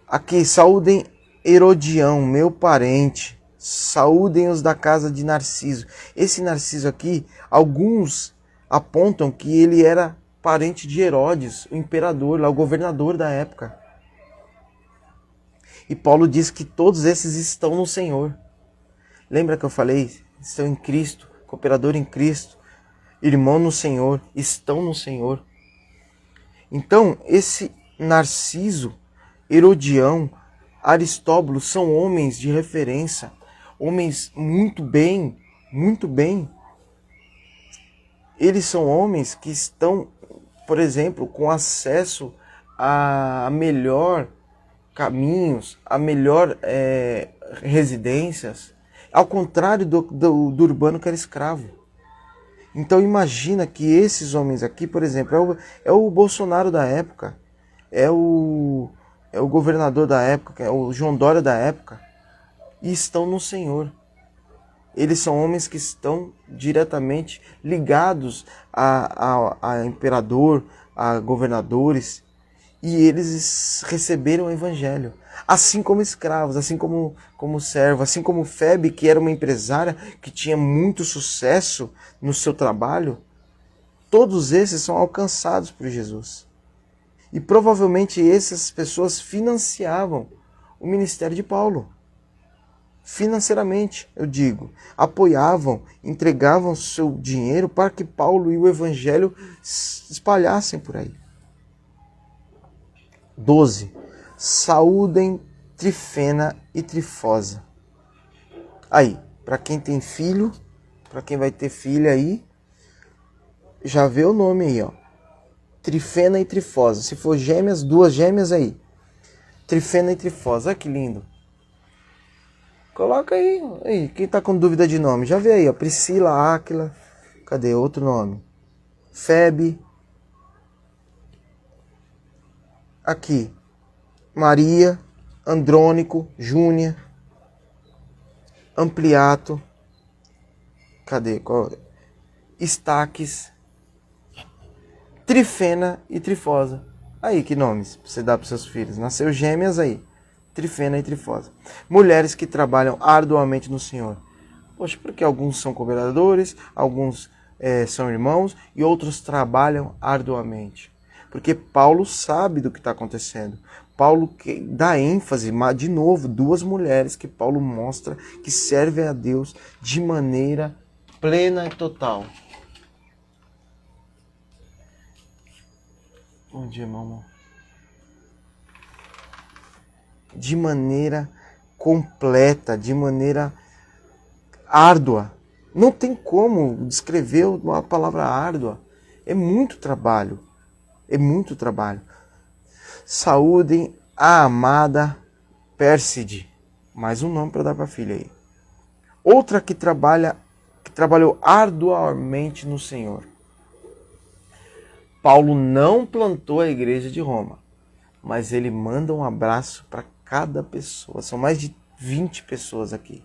Aqui, saúdem Herodião, meu parente. Saúdem os da casa de Narciso. Esse Narciso aqui, alguns apontam que ele era parente de Herodes, o imperador, lá, o governador da época. E Paulo diz que todos esses estão no Senhor. Lembra que eu falei? Estão em Cristo, cooperador em Cristo, irmão no Senhor, estão no Senhor. Então, esse Narciso, Herodião, Aristóbulo são homens de referência, homens muito bem. Eles são homens que estão, por exemplo, com acesso a melhor caminhos, a melhor residências. Ao contrário do Urbano, que era escravo. Então imagina que esses homens aqui, por exemplo, é o Bolsonaro da época, é o governador da época, é o João Dória da época, e estão no Senhor. Eles são homens que estão diretamente ligados a imperador, a governadores, e eles receberam o evangelho. Assim como escravos, assim como servos, assim como Febe, que era uma empresária que tinha muito sucesso no seu trabalho, todos esses são alcançados por Jesus. E provavelmente essas pessoas financiavam o ministério de Paulo. Financeiramente, eu digo, apoiavam, entregavam seu dinheiro para que Paulo e o evangelho se espalhassem por aí. 12. Saúdem Trifena e Trifosa. Aí, para quem tem filho, para quem vai ter filha aí, já vê o nome aí, ó. Trifena e Trifosa. Se for gêmeas, 2 gêmeas aí. Trifena e Trifosa. Olha que lindo. Coloca aí. Quem tá com dúvida de nome, já vê aí, ó. Priscila, Áquila. Cadê outro nome? Febe. Aqui. Maria, Andrônico, Júnia, Ampliato. Cadê? Estaques. Trifena e Trifosa. Aí, que nomes você dá para seus filhos? Nasceu gêmeas aí. Trifena e Trifosa. Mulheres que trabalham arduamente no Senhor. Poxa, porque alguns são cooperadores, alguns são irmãos e outros trabalham arduamente. Porque Paulo sabe do que está acontecendo. Paulo dá ênfase, de novo, 2 mulheres que Paulo mostra que servem a Deus de maneira plena e total. Bom dia, meu amor. De maneira completa, de maneira árdua. Não tem como descrever a palavra árdua. É muito trabalho. É muito trabalho. Saúdem a amada Pérside. Mais um nome para dar para a filha aí. Outra que trabalhou arduamente no Senhor. Paulo não plantou a igreja de Roma, mas ele manda um abraço para cada pessoa. São mais de 20 pessoas aqui,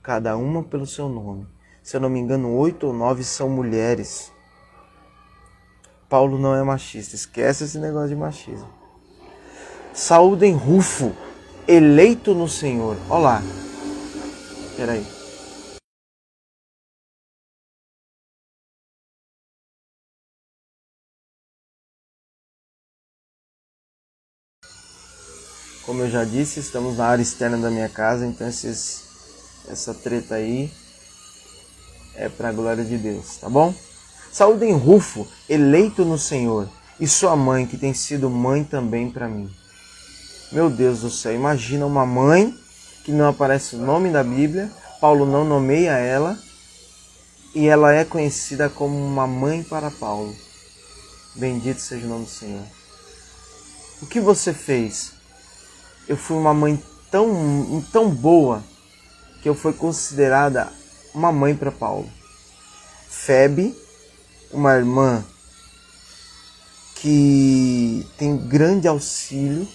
cada uma pelo seu nome. Se eu não me engano, 8 ou 9 são mulheres. Paulo não é machista, esquece esse negócio de machismo. Saúdem Rufo, eleito no Senhor. Olha lá. Peraí. Como eu já disse, estamos na área externa da minha casa, então essa treta aí é para a glória de Deus, tá bom? Saúdem Rufo, eleito no Senhor, e sua mãe, que tem sido mãe também para mim. Meu Deus do céu, imagina uma mãe que não aparece o nome da Bíblia, Paulo não nomeia ela, e ela é conhecida como uma mãe para Paulo. Bendito seja o nome do Senhor. O que você fez? Eu fui uma mãe tão boa que eu fui considerada uma mãe para Paulo. Febe, uma irmã que tem grande auxílio,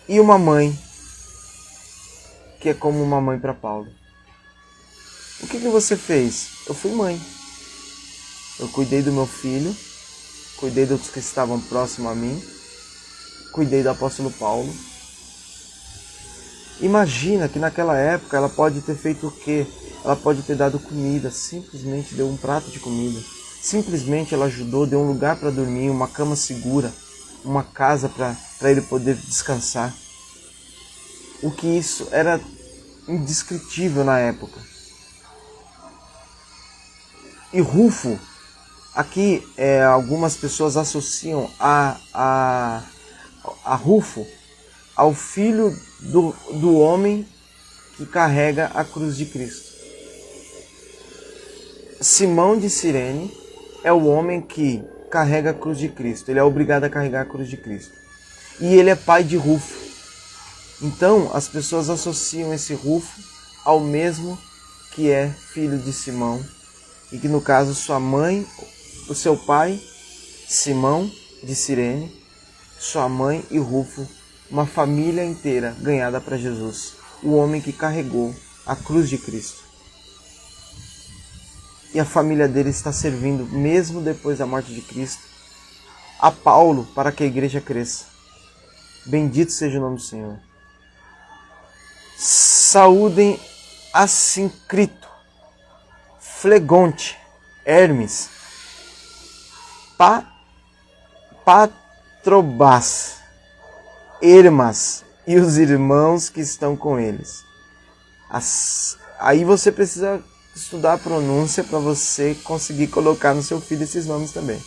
e uma mãe que é como uma mãe para Paulo. O que você fez? Eu fui mãe. Eu cuidei do meu filho, cuidei dos que estavam próximos a mim, cuidei do apóstolo Paulo. Imagina que naquela época ela pode ter feito o quê? Ela pode ter dado comida, simplesmente deu um prato de comida. Simplesmente ela ajudou, deu um lugar para dormir, uma cama segura, uma casa para ele poder descansar. O que isso era indescritível na época. E Rufo, aqui algumas pessoas associam a Rufo ao filho do homem que carrega a cruz de Cristo. Simão de Cirene é o homem que carrega a cruz de Cristo. Ele é obrigado a carregar a cruz de Cristo. E ele é pai de Rufo. Então, as pessoas associam esse Rufo ao mesmo que é filho de Simão, e que no caso sua mãe, o seu pai, Simão de Cirene, sua mãe e Rufo, uma família inteira ganhada para Jesus, o homem que carregou a cruz de Cristo. E a família dele está servindo, mesmo depois da morte de Cristo, a Paulo para que a igreja cresça. Bendito seja o nome do Senhor. Saúdem Assíncrito, Flegonte, Hermes, Patrobas, Hermas e os irmãos que estão com eles. Aí você precisa estudar a pronúncia para você conseguir colocar no seu filho esses nomes também.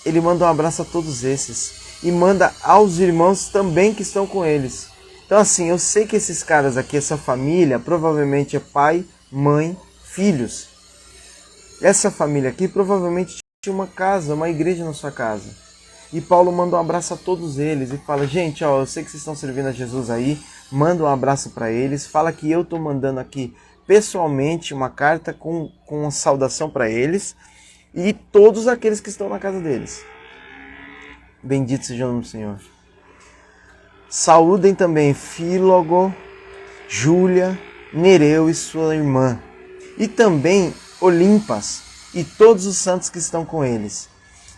Ele manda um abraço a todos esses e manda aos irmãos também que estão com eles. Então assim, eu sei que esses caras aqui, essa família, provavelmente é pai, mãe, filhos. Essa família aqui provavelmente tinha uma casa, uma igreja na sua casa. E Paulo manda um abraço a todos eles e fala, gente, ó, eu sei que vocês estão servindo a Jesus aí, manda um abraço para eles, fala que eu estou mandando aqui pessoalmente uma carta com uma saudação para eles e todos aqueles que estão na casa deles. Bendito seja o nome do Senhor. Saúdem também Fílogo, Júlia, Nereu e sua irmã, e também Olimpas e todos os santos que estão com eles.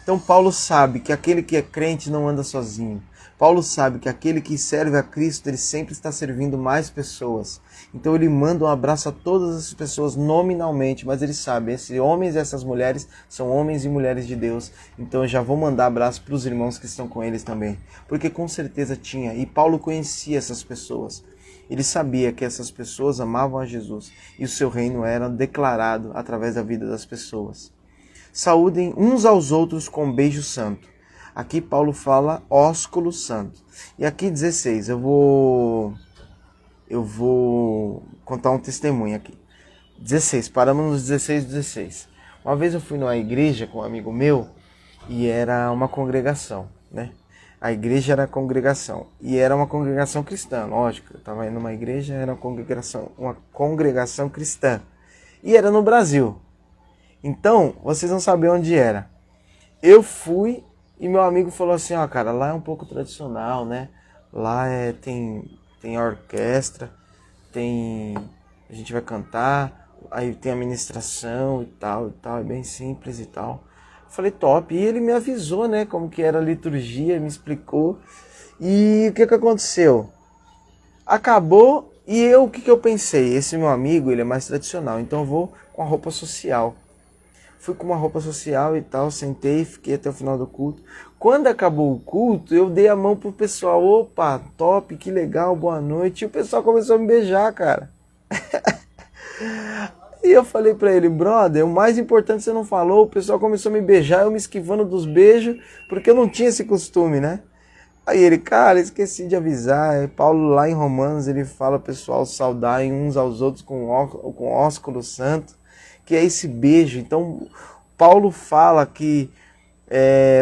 Então Paulo sabe que aquele que é crente não anda sozinho. Paulo sabe que aquele que serve a Cristo, ele sempre está servindo mais pessoas. Então ele manda um abraço a todas as pessoas nominalmente, mas ele sabe, esses homens e essas mulheres são homens e mulheres de Deus. Então eu já vou mandar abraço para os irmãos que estão com eles também. Porque com certeza tinha, e Paulo conhecia essas pessoas. Ele sabia que essas pessoas amavam a Jesus e o seu reino era declarado através da vida das pessoas. Saúdem uns aos outros com um beijo santo. Aqui Paulo fala ósculo santo. E aqui 16, eu vou contar um testemunho aqui. 16, paramos nos 16. Uma vez eu fui numa igreja com um amigo meu e era uma congregação, né? A igreja era a congregação e era uma congregação cristã, lógico. Eu estava indo numa igreja, era uma congregação cristã. E era no Brasil. Então, vocês não sabem onde era. Eu fui e meu amigo falou assim, ó, cara, lá é um pouco tradicional, né? Lá tem a orquestra, a gente vai cantar, aí tem a ministração e tal, é bem simples e tal. Falei, top. E ele me avisou, né, como que era a liturgia, me explicou. E o que aconteceu? Acabou e o que eu pensei? Esse meu amigo, ele é mais tradicional, então eu vou com a roupa social. Fui com uma roupa social e tal, sentei, fiquei até o final do culto. Quando acabou o culto, eu dei a mão pro pessoal. Opa, top, que legal, boa noite. E o pessoal começou a me beijar, cara. E eu falei pra ele, brother, o mais importante você não falou. O pessoal começou a me beijar, eu me esquivando dos beijos, porque eu não tinha esse costume, né? Aí ele, cara, esqueci de avisar. Paulo lá em Romanos, ele fala, pessoal, saudarem uns aos outros com ósculo santo, que é esse beijo. Então, Paulo fala que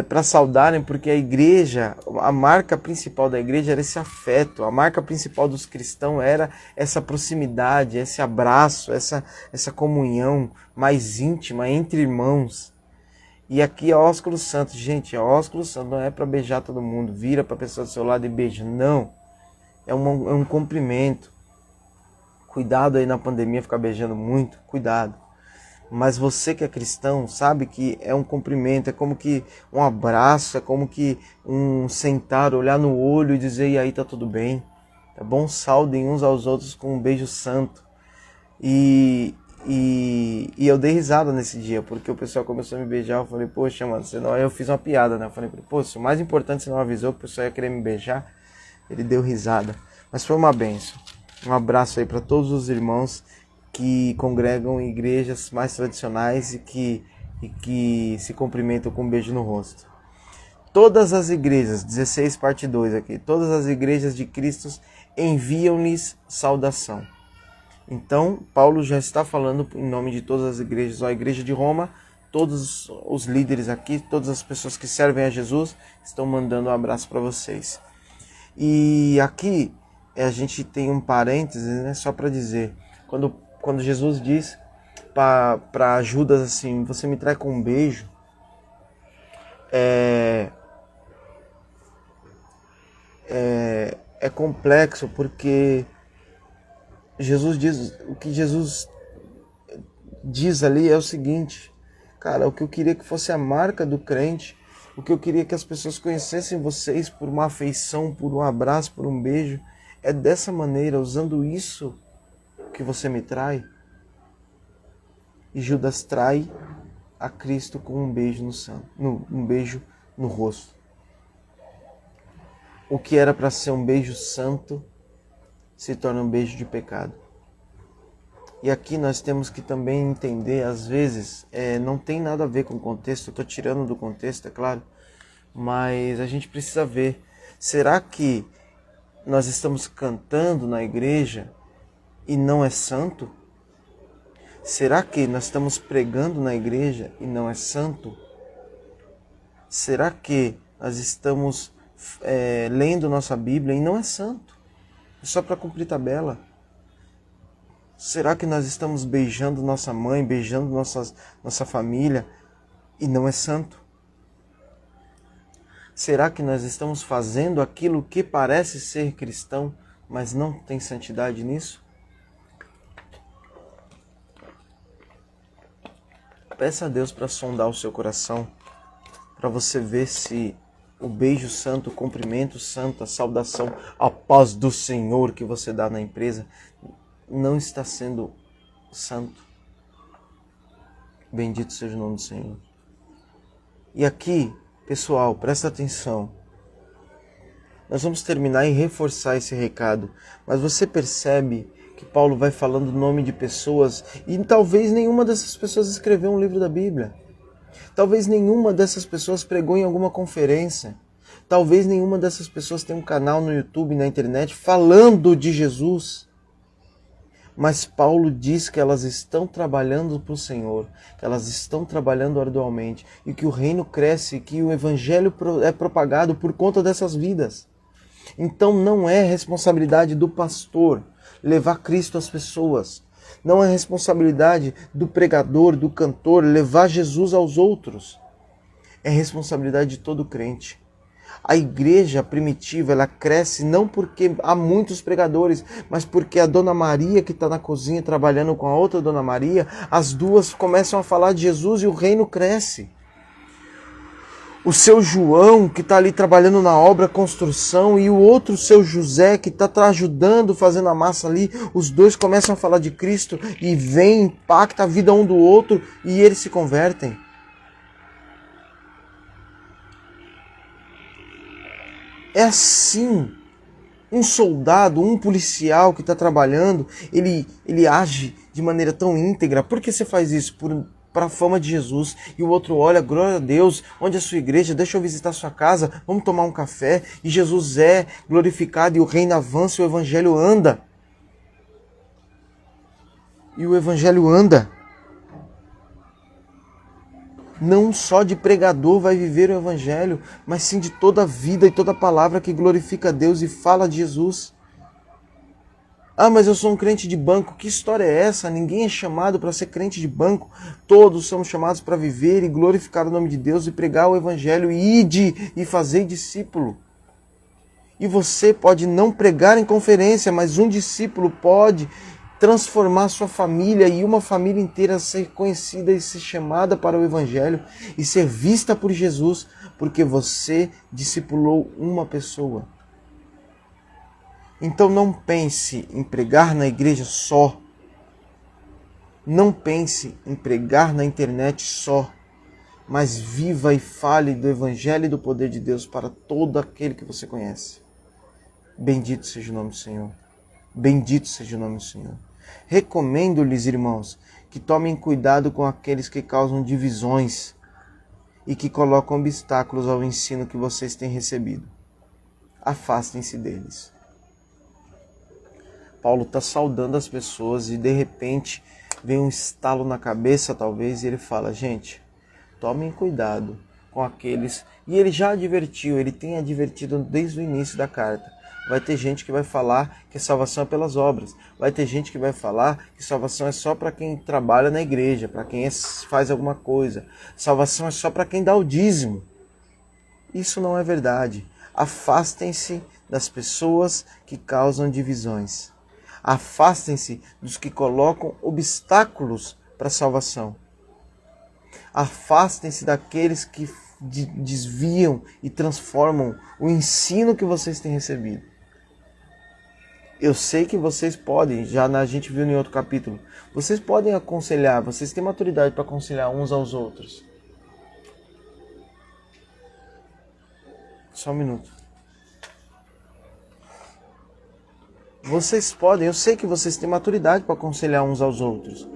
para saudarem, porque a igreja, a marca principal da igreja era esse afeto, a marca principal dos cristãos era essa proximidade, esse abraço, essa comunhão mais íntima entre irmãos. E aqui é ósculo santo, gente, ósculo santo não é para beijar todo mundo, vira para a pessoa do seu lado e beija, não, é um cumprimento. Cuidado aí na pandemia, ficar beijando muito, cuidado. Mas você que é cristão sabe que é um cumprimento, é como que um abraço, é como que um sentar, olhar no olho e dizer, e aí, tá tudo bem? Tá bom? Saudem uns aos outros com um beijo santo. E eu dei risada nesse dia, porque o pessoal começou a me beijar, eu falei, poxa, mano, senão eu fiz uma piada, né? Eu falei, poxa, o mais importante você não avisou que o pessoal ia querer me beijar. Ele deu risada, mas foi uma bênção. Um abraço aí para todos os irmãos que congregam em igrejas mais tradicionais e que se cumprimentam com um beijo no rosto. Todas as igrejas, 16 parte 2 aqui, todas as igrejas de Cristo enviam-lhes saudação. Então, Paulo já está falando em nome de todas as igrejas, a igreja de Roma, todos os líderes aqui, todas as pessoas que servem a Jesus, estão mandando um abraço para vocês. E aqui a gente tem um parênteses, né, só para dizer, quando Jesus diz para Judas assim, você me trai com um beijo, é complexo, porque o que Jesus diz ali é o seguinte, cara, o que eu queria que fosse a marca do crente, o que eu queria que as pessoas conhecessem vocês por uma afeição, por um abraço, por um beijo, é dessa maneira, usando isso, que você me trai. E Judas trai a Cristo com um beijo um beijo no rosto. O que era para ser um beijo santo se torna um beijo de pecado. E aqui nós temos que também entender, às vezes, não tem nada a ver com o contexto, eu estou tirando do contexto, é claro, mas a gente precisa ver, será que nós estamos cantando na igreja e não é santo? Será que nós estamos pregando na igreja e não é santo? Será que nós estamos lendo nossa Bíblia e não é santo? É só para cumprir tabela. Será que nós estamos beijando nossa mãe, beijando nossa família e não é santo? Será que nós estamos fazendo aquilo que parece ser cristão, mas não tem santidade nisso? Peça a Deus para sondar o seu coração, para você ver se o beijo santo, o cumprimento santo, a saudação, a paz do Senhor que você dá na empresa, não está sendo santo. Bendito seja o nome do Senhor. E aqui, pessoal, presta atenção. Nós vamos terminar e reforçar esse recado. Mas você percebe que Paulo vai falando o nome de pessoas e talvez nenhuma dessas pessoas escreveu um livro da Bíblia. Talvez nenhuma dessas pessoas pregou em alguma conferência. Talvez nenhuma dessas pessoas tenha um canal no YouTube, na internet, falando de Jesus. Mas Paulo diz que elas estão trabalhando para o Senhor, que elas estão trabalhando arduamente e que o reino cresce, que o evangelho é propagado por conta dessas vidas. Então não é responsabilidade do pastor levar Cristo às pessoas. Não é responsabilidade do pregador, do cantor levar Jesus aos outros. É responsabilidade de todo crente. A igreja primitiva, ela cresce não porque há muitos pregadores, mas porque a Dona Maria que está na cozinha trabalhando com a outra Dona Maria, as duas começam a falar de Jesus e o reino cresce. O seu João que está ali trabalhando na obra, construção, e o outro seu José que está ajudando, fazendo a massa ali, os dois começam a falar de Cristo e vem, impacta a vida um do outro e eles se convertem. É assim, um soldado, um policial que está trabalhando, ele age de maneira tão íntegra. Por que você faz isso? Para a fama de Jesus. E o outro olha, glória a Deus, onde é a sua igreja? Deixa eu visitar a sua casa, vamos tomar um café. E Jesus é glorificado e o reino avança e o evangelho anda. E o evangelho anda. Não só de pregador vai viver o evangelho, mas sim de toda a vida e toda palavra que glorifica a Deus e fala de Jesus. Ah, mas eu sou um crente de banco. Que história é essa? Ninguém é chamado para ser crente de banco. Todos somos chamados para viver e glorificar o nome de Deus e pregar o evangelho e fazer discípulo. E você pode não pregar em conferência, mas um discípulo pode transformar sua família e uma família inteira ser conhecida e ser chamada para o evangelho e ser vista por Jesus, porque você discipulou uma pessoa. Então não pense em pregar na igreja só. Não pense em pregar na internet só. Mas viva e fale do evangelho e do poder de Deus para todo aquele que você conhece. Bendito seja o nome do Senhor. Bendito seja o nome do Senhor. Recomendo-lhes, irmãos, que tomem cuidado com aqueles que causam divisões e que colocam obstáculos ao ensino que vocês têm recebido. Afastem-se deles. Paulo está saudando as pessoas e de repente vem um estalo na cabeça talvez e ele fala, gente, tomem cuidado com aqueles, e ele já advertiu, ele tem advertido desde o início da carta, Vai ter gente que vai falar que salvação é pelas obras. Vai ter gente que vai falar que salvação é só para quem trabalha na igreja, para quem faz alguma coisa. Salvação é só para quem dá o dízimo. Isso não é verdade. Afastem-se das pessoas que causam divisões. Afastem-se dos que colocam obstáculos para a salvação. Afastem-se daqueles que desviam e transformam o ensino que vocês têm recebido. Eu sei que vocês podem, a gente viu em outro capítulo, vocês podem aconselhar, vocês têm maturidade para aconselhar uns aos outros. Só um minuto. Vocês podem, eu sei que vocês têm maturidade para aconselhar uns aos outros.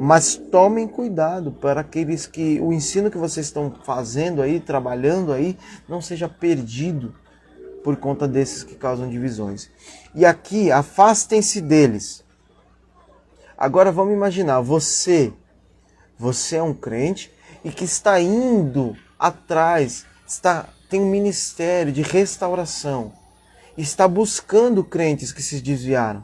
Mas tomem cuidado para aqueles que o ensino que vocês estão fazendo aí, trabalhando aí, não seja perdido por conta desses que causam divisões. E aqui, afastem-se deles. Agora vamos imaginar, você é um crente e que está indo atrás, tem um ministério de restauração, está buscando crentes que se desviaram.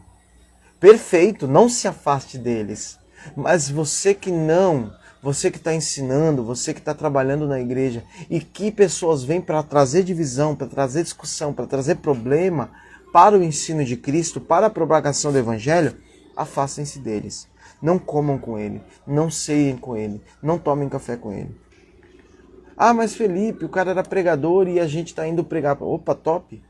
Perfeito, não se afaste deles. Mas você que está ensinando, você que está trabalhando na igreja e que pessoas vêm para trazer divisão, para trazer discussão, para trazer problema para o ensino de Cristo, para a propagação do Evangelho, afastem-se deles. Não comam com ele, não ceiem com ele, não tomem café com ele. Ah, mas Felipe, o cara era pregador e a gente está indo pregar. Opa, top!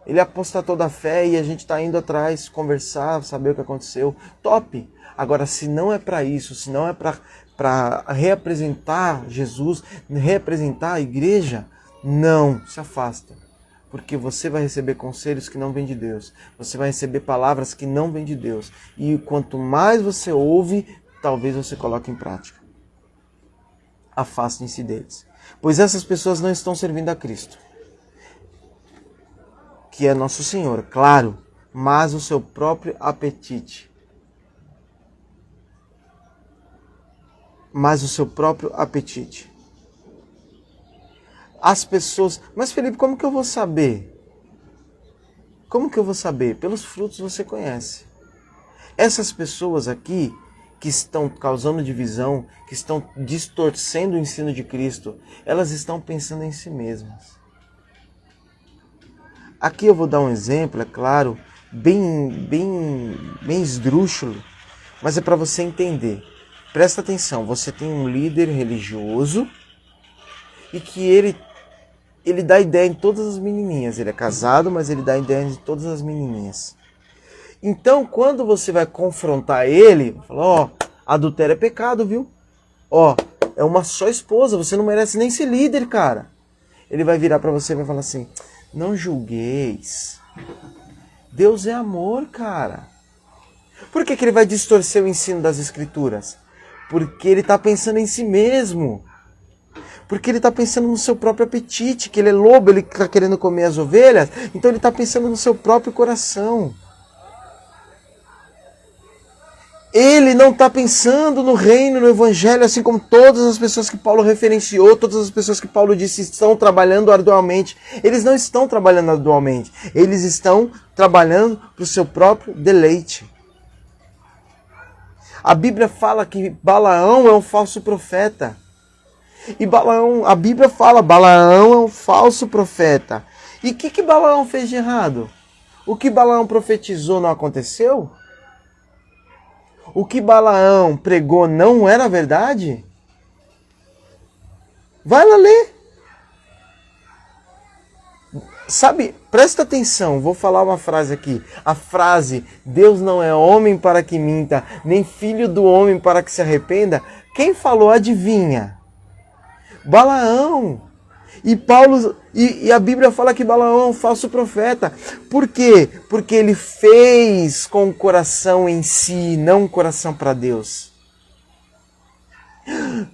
Ele apostatou da fé e a gente está indo atrás, conversar, saber o que aconteceu. Top! Agora, se não é para isso, se não é para reapresentar Jesus, reapresentar a igreja, não, se afasta. Porque você vai receber conselhos que não vêm de Deus. Você vai receber palavras que não vêm de Deus. E quanto mais você ouve, talvez você coloque em prática. Afastem-se deles. Pois essas pessoas não estão servindo a Cristo, que é nosso Senhor, claro, mas o seu próprio apetite. Mas o seu próprio apetite. As pessoas... Mas Felipe, como que eu vou saber? Como que eu vou saber? Pelos frutos você conhece. Essas pessoas aqui que estão causando divisão, que estão distorcendo o ensino de Cristo, elas estão pensando em si mesmas. Aqui eu vou dar um exemplo, é claro, bem esdrúxulo, mas é para você entender. Presta atenção, você tem um líder religioso e que ele dá ideia em todas as menininhas. Ele é casado, mas ele dá ideia em todas as menininhas. Então, quando você vai confrontar ele, fala, ó, adultério é pecado, viu? Ó, é uma só esposa, você não merece nem ser líder, cara. Ele vai virar para você e vai falar assim, não julgueis. Deus é amor, cara. Por que ele vai distorcer o ensino das Escrituras? Porque ele está pensando em si mesmo. Porque ele está pensando no seu próprio apetite, que ele é lobo, ele está querendo comer as ovelhas, então ele está pensando no seu próprio coração. Ele não está pensando no reino, no evangelho, assim como todas as pessoas que Paulo referenciou, todas as pessoas que Paulo disse estão trabalhando arduamente. Eles não estão trabalhando arduamente, eles estão trabalhando para o seu próprio deleite. A Bíblia fala que Balaão é um falso profeta. E Balaão, a Bíblia fala, Balaão é um falso profeta. E o que Balaão fez de errado? O que Balaão profetizou não aconteceu? O que Balaão pregou não era verdade? Vai lá ler. Sabe, presta atenção, vou falar uma frase aqui. A frase, Deus não é homem para que minta, nem filho do homem para que se arrependa. Quem falou, adivinha? Balaão. E a Bíblia fala que Balaão é um falso profeta. Por quê? Porque ele fez com o coração em si, não o coração para Deus.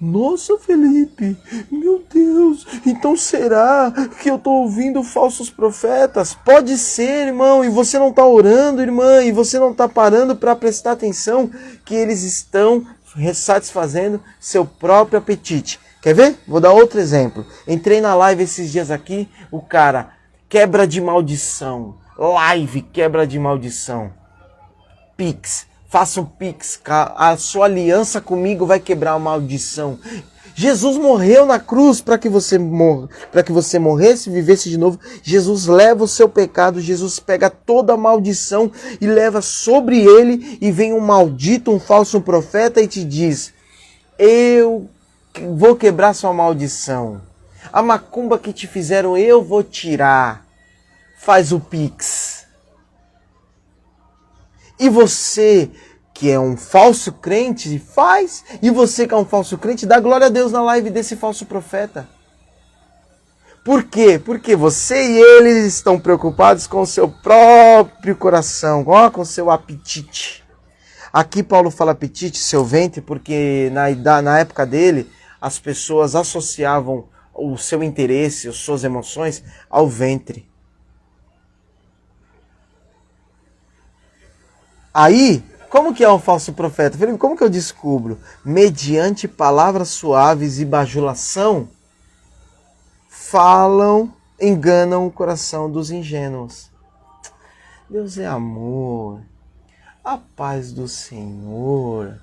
Nossa, Felipe, meu Deus, então será que eu estou ouvindo falsos profetas? Pode ser, irmão, e você não está orando, irmã, e você não está parando para prestar atenção que eles estão satisfazendo seu próprio apetite. Quer ver? Vou dar outro exemplo. Entrei na live esses dias aqui, o cara, quebra de maldição. live, quebra de maldição. Pix, faça um Pix, a sua aliança comigo vai quebrar a maldição. Jesus morreu na cruz para que você morresse, vivesse de novo. Jesus leva o seu pecado, Jesus pega toda a maldição e leva sobre ele, e vem um maldito, um falso profeta e te diz: eu vou quebrar sua maldição. A macumba que te fizeram eu vou tirar. Faz o Pix. E você que é um falso crente, faz. E você que é um falso crente, dá glória a Deus na live desse falso profeta. Por quê? Porque você e ele estão preocupados com o seu próprio coração, com o seu apetite. Aqui Paulo fala apetite, seu ventre, porque na época dele, as pessoas associavam o seu interesse, as suas emoções, ao ventre. Aí, como que é um falso profeta? Felipe, como que eu descubro? Mediante palavras suaves e bajulação, enganam o coração dos ingênuos. Deus é amor. A paz do Senhor.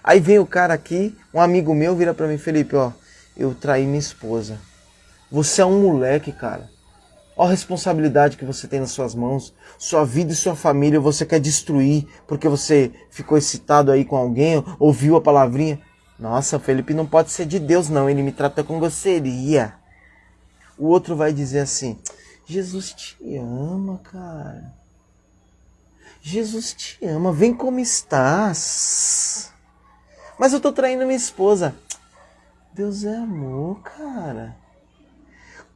Aí vem o cara aqui, um amigo meu vira pra mim: Felipe, ó, eu traí minha esposa. Você é um moleque, cara. Olha a responsabilidade que você tem nas suas mãos. Sua vida e sua família você quer destruir porque você ficou excitado aí com alguém, ouviu a palavrinha. Nossa, Felipe não pode ser de Deus não, ele me trata com grosseria. O outro vai dizer assim: Jesus te ama, cara. Jesus te ama, vem como estás. Mas eu tô traindo minha esposa. Deus é amor, cara.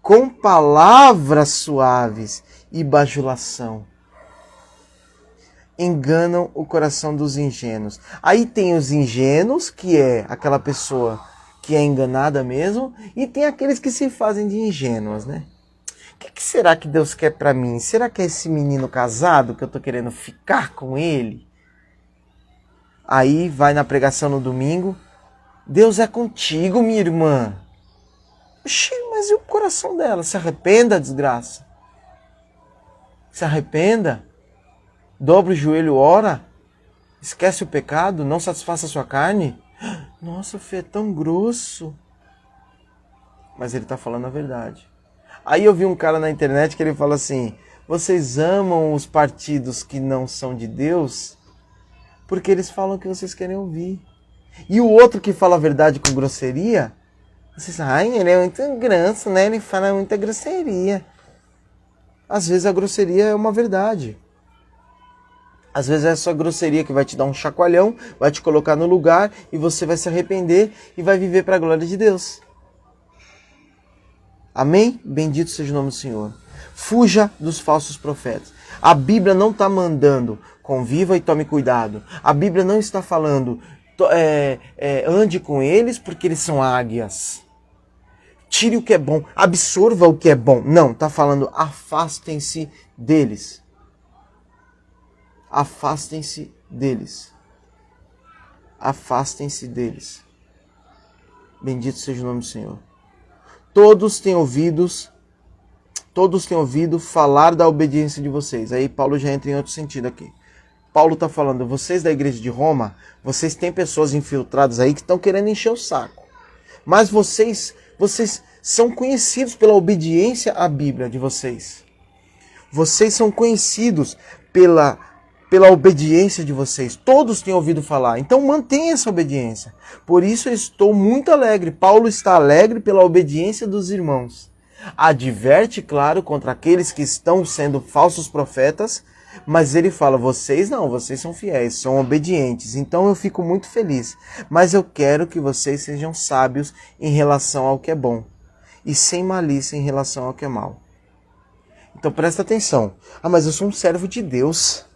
Com palavras suaves e bajulação, enganam o coração dos ingênuos. Aí tem os ingênuos, que é aquela pessoa que é enganada mesmo, e tem aqueles que se fazem de ingênuos, né? O que será que Deus quer pra mim? Será que é esse menino casado que eu tô querendo ficar com ele? Aí vai na pregação no domingo: Deus é contigo, minha irmã. Oxi, mas e o coração dela? Se arrependa, desgraça. Se arrependa. Dobra o joelho, ora. Esquece o pecado, não satisfaça a sua carne. Nossa, Fê, é tão grosso. Mas ele está falando a verdade. Aí eu vi um cara na internet que ele fala assim: vocês amam os partidos que não são de Deus porque eles falam o que vocês querem ouvir. E o outro que fala a verdade com grosseria, vocês, ele é muito grosso, né? Ele fala muita grosseria. Às vezes a grosseria é uma verdade. Às vezes é essa grosseria que vai te dar um chacoalhão, vai te colocar no lugar e você vai se arrepender e vai viver para a glória de Deus. Amém? Bendito seja o nome do Senhor. Fuja dos falsos profetas. A Bíblia não está mandando conviva e tome cuidado. A Bíblia não está falando ande com eles porque eles são águias. Tire o que é bom, absorva o que é bom. Não, está falando afastem-se deles. Afastem-se deles. Afastem-se deles. Bendito seja o nome do Senhor. Todos têm ouvido falar da obediência de vocês. Aí Paulo já entra em outro sentido aqui. Paulo está falando: vocês da igreja de Roma, vocês têm pessoas infiltradas aí que estão querendo encher o saco. Mas vocês são conhecidos pela obediência à Bíblia de vocês. Vocês são conhecidos pela obediência de vocês. Todos têm ouvido falar. Então mantenha essa obediência. Por isso eu estou muito alegre. Paulo está alegre pela obediência dos irmãos. Adverte, claro, contra aqueles que estão sendo falsos profetas. Mas ele fala: vocês não, vocês são fiéis, são obedientes. Então eu fico muito feliz. Mas eu quero que vocês sejam sábios em relação ao que é bom. E sem malícia em relação ao que é mal. Então presta atenção. Mas eu sou um servo de Deus.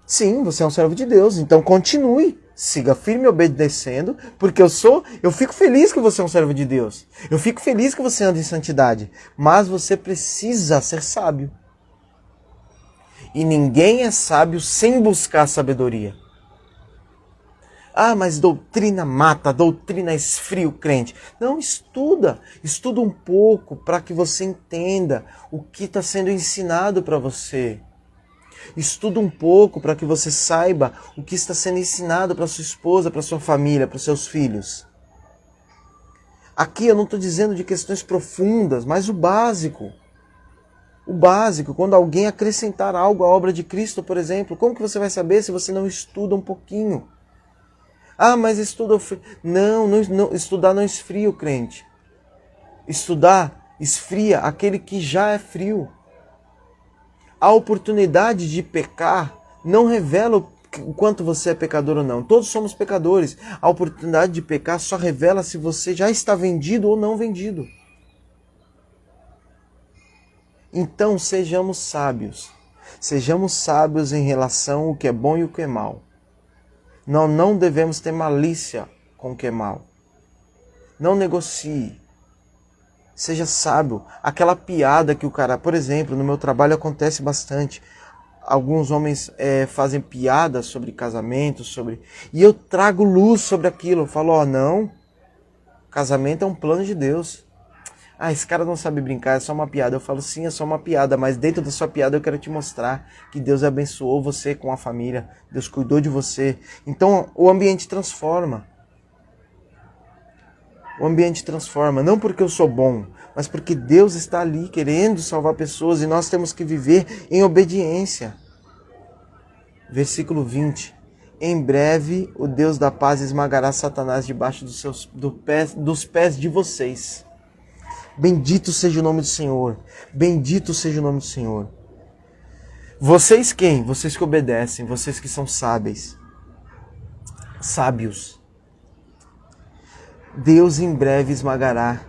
Sim, você é um servo de Deus. Então continue. Siga firme obedecendo. Porque eu fico feliz que você é um servo de Deus. Eu fico feliz que você anda em santidade. Mas você precisa ser sábio. E ninguém é sábio sem buscar sabedoria. Ah, mas doutrina mata, doutrina esfria o crente. Não, estuda um pouco para que você entenda o que está sendo ensinado para você. Estuda um pouco para que você saiba o que está sendo ensinado para sua esposa, para sua família, para seus filhos. Aqui eu não estou dizendo de questões profundas, mas o básico. O básico, quando alguém acrescentar algo à obra de Cristo, por exemplo, como que você vai saber se você não estuda um pouquinho? Ah, mas estuda... Não, estudar não esfria o crente. Estudar esfria aquele que já é frio. A oportunidade de pecar não revela o quanto você é pecador ou não. Todos somos pecadores. A oportunidade de pecar só revela se você já está vendido ou não vendido. Então sejamos sábios. Sejamos sábios em relação ao que é bom e o que é mal. Não devemos ter malícia com o que é mal. Não negocie. Seja sábio. Aquela piada que o cara... Por exemplo, no meu trabalho acontece bastante. Alguns homens fazem piadas sobre casamento, e eu trago luz sobre aquilo. Eu falo, não, casamento é um plano de Deus. Ah, esse cara não sabe brincar, é só uma piada. Eu falo, sim, é só uma piada, mas dentro da sua piada eu quero te mostrar que Deus abençoou você com a família, Deus cuidou de você. Então o ambiente transforma. O ambiente transforma, não porque eu sou bom, mas porque Deus está ali querendo salvar pessoas e nós temos que viver em obediência. Versículo 20. Em breve o Deus da paz esmagará Satanás debaixo dos pés de vocês. Bendito seja o nome do Senhor. Bendito seja o nome do Senhor. Vocês quem? Vocês que obedecem, vocês que são sábios. Deus em breve esmagará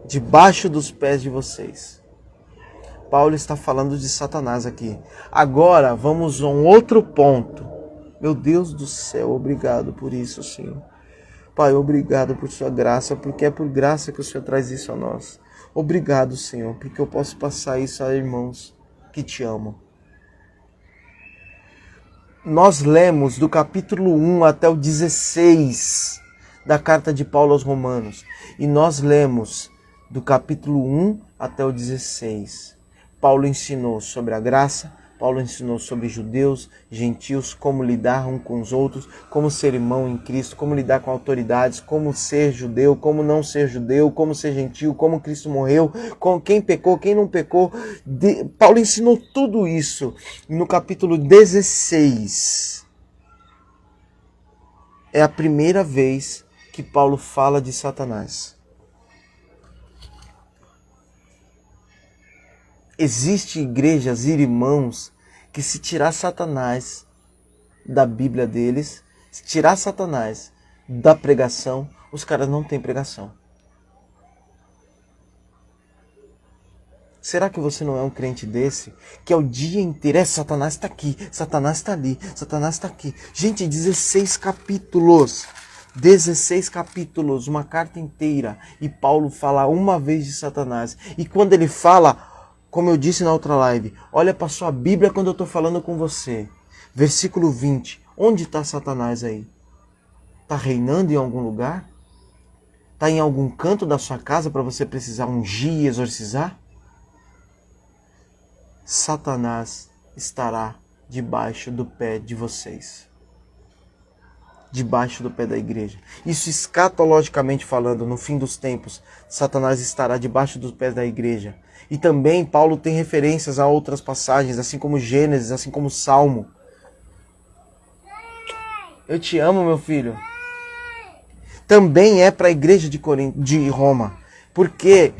debaixo dos pés de vocês. Paulo está falando de Satanás aqui. Agora vamos a um outro ponto. Meu Deus do céu, obrigado por isso, Senhor. Pai, obrigado por sua graça, porque é por graça que o Senhor traz isso a nós. Obrigado, Senhor, porque eu posso passar isso a irmãos que te amam. Nós lemos do capítulo 1 até o 16 da carta de Paulo aos Romanos. E nós lemos do capítulo 1 até o 16. Paulo ensinou sobre a graça, Paulo ensinou sobre judeus, gentios, como lidar uns com os outros, como ser irmão em Cristo, como lidar com autoridades, como ser judeu, como não ser judeu, como ser gentio, como Cristo morreu, com quem pecou, quem não pecou. Paulo ensinou tudo isso no capítulo 16. É a primeira vez que Paulo fala de Satanás. Existem igrejas e irmãos que se tirar Satanás da Bíblia deles, se tirar Satanás da pregação, os caras não têm pregação. Será que você não é um crente desse? Que é o dia inteiro, Satanás está aqui, Satanás está ali, Satanás está aqui. Gente, 16 capítulos. 16 capítulos, uma carta inteira. E Paulo fala uma vez de Satanás. E quando ele fala... Como eu disse na outra live, olha para sua Bíblia quando eu estou falando com você. Versículo 20. Onde está Satanás aí? Está reinando em algum lugar? Está em algum canto da sua casa para você precisar ungir e exorcizar? Satanás estará debaixo do pé de vocês. Debaixo do pé da igreja. Isso escatologicamente falando, no fim dos tempos, Satanás estará debaixo dos pés da igreja. E também Paulo tem referências a outras passagens, assim como Gênesis, assim como Salmo. Eu te amo, meu filho. Também é para a igreja de Roma. Porque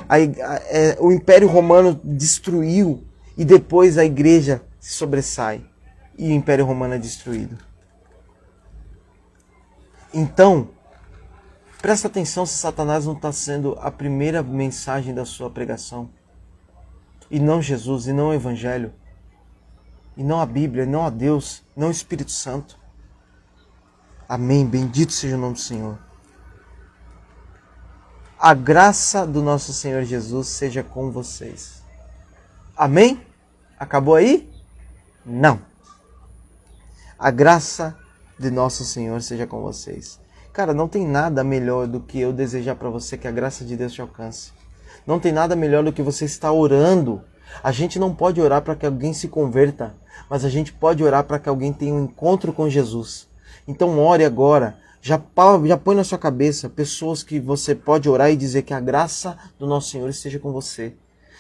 o Império Romano destruiu e depois a igreja se sobressai. E o Império Romano é destruído. Então, presta atenção se Satanás não está sendo a primeira mensagem da sua pregação. E não Jesus, e não o Evangelho. E não a Bíblia, e não a Deus, não o Espírito Santo. Amém, bendito seja o nome do Senhor. A graça do nosso Senhor Jesus seja com vocês. Amém? Acabou aí? Não. A graça de nosso Senhor seja com vocês. Cara, não tem nada melhor do que eu desejar para você que a graça de Deus te alcance. Não tem nada melhor do que você estar orando. A gente não pode orar para que alguém se converta, mas a gente pode orar para que alguém tenha um encontro com Jesus. Então ore agora. Já põe na sua cabeça pessoas que você pode orar e dizer que a graça do nosso Senhor esteja com você.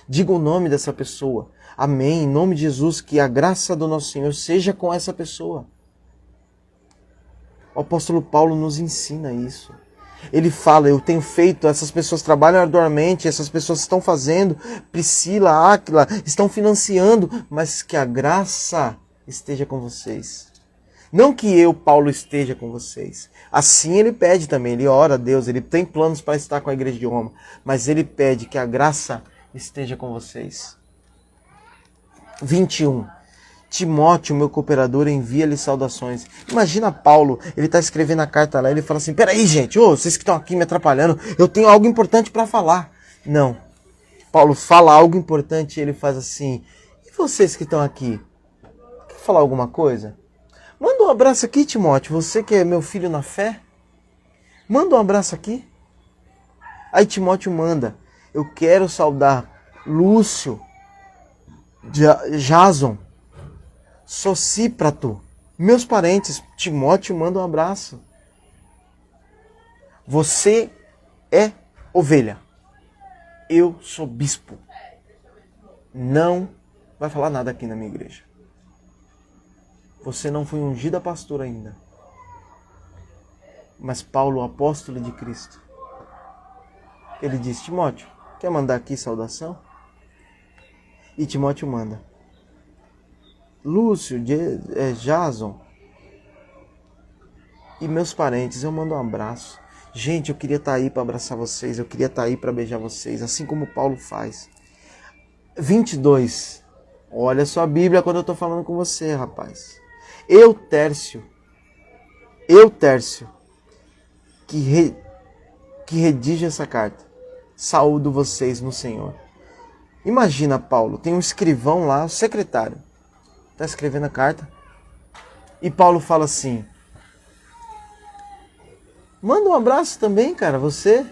Diga o nome dessa pessoa. Amém. Em nome de Jesus, que a graça do nosso Senhor seja com essa pessoa. O apóstolo Paulo nos ensina isso. Ele fala, eu tenho feito, essas pessoas trabalham arduamente, essas pessoas estão fazendo, Priscila, Áquila, estão financiando, mas que a graça esteja com vocês. Não que eu, Paulo, esteja com vocês. Assim ele pede também, ele ora a Deus, ele tem planos para estar com a igreja de Roma, mas ele pede que a graça esteja com vocês. 21. Timóteo, meu cooperador, envia-lhe saudações. Imagina Paulo, ele está escrevendo a carta lá, ele fala assim, peraí gente, vocês que estão aqui me atrapalhando, eu tenho algo importante para falar. Não. Paulo fala algo importante e ele faz assim, e vocês que estão aqui, quer falar alguma coisa? Manda um abraço aqui, Timóteo, você que é meu filho na fé. Manda um abraço aqui. Aí Timóteo manda, eu quero saudar Lúcio, Jason, Sosíprato, meus parentes. Timóteo manda um abraço. Você é ovelha. Eu sou bispo. Não vai falar nada aqui na minha igreja. Você não foi ungido a pastor ainda. Mas Paulo, o apóstolo de Cristo, ele diz, Timóteo, quer mandar aqui saudação? E Timóteo manda. Lúcio, Jason e meus parentes, eu mando um abraço. Gente, eu queria estar aí para abraçar vocês, eu queria estar aí para beijar vocês, assim como Paulo faz. 22. Olha sua Bíblia quando eu estou falando com você, rapaz. Eu, Tércio, que redige essa carta, saúdo vocês no Senhor. Imagina, Paulo, tem um escrivão lá, o secretário, está escrevendo a carta, e Paulo fala assim, manda um abraço também, cara, você.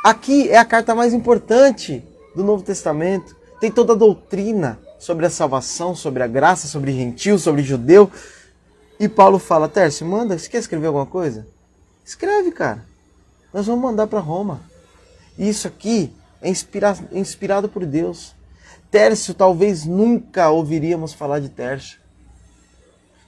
Aqui é a carta mais importante do Novo Testamento, tem toda a doutrina sobre a salvação, sobre a graça, sobre gentil, sobre judeu. E Paulo fala, Tércio, manda, você quer escrever alguma coisa? Escreve, cara. Nós vamos mandar para Roma. E isso aqui é inspirado por Deus. Tércio, talvez nunca ouviríamos falar de Tércio.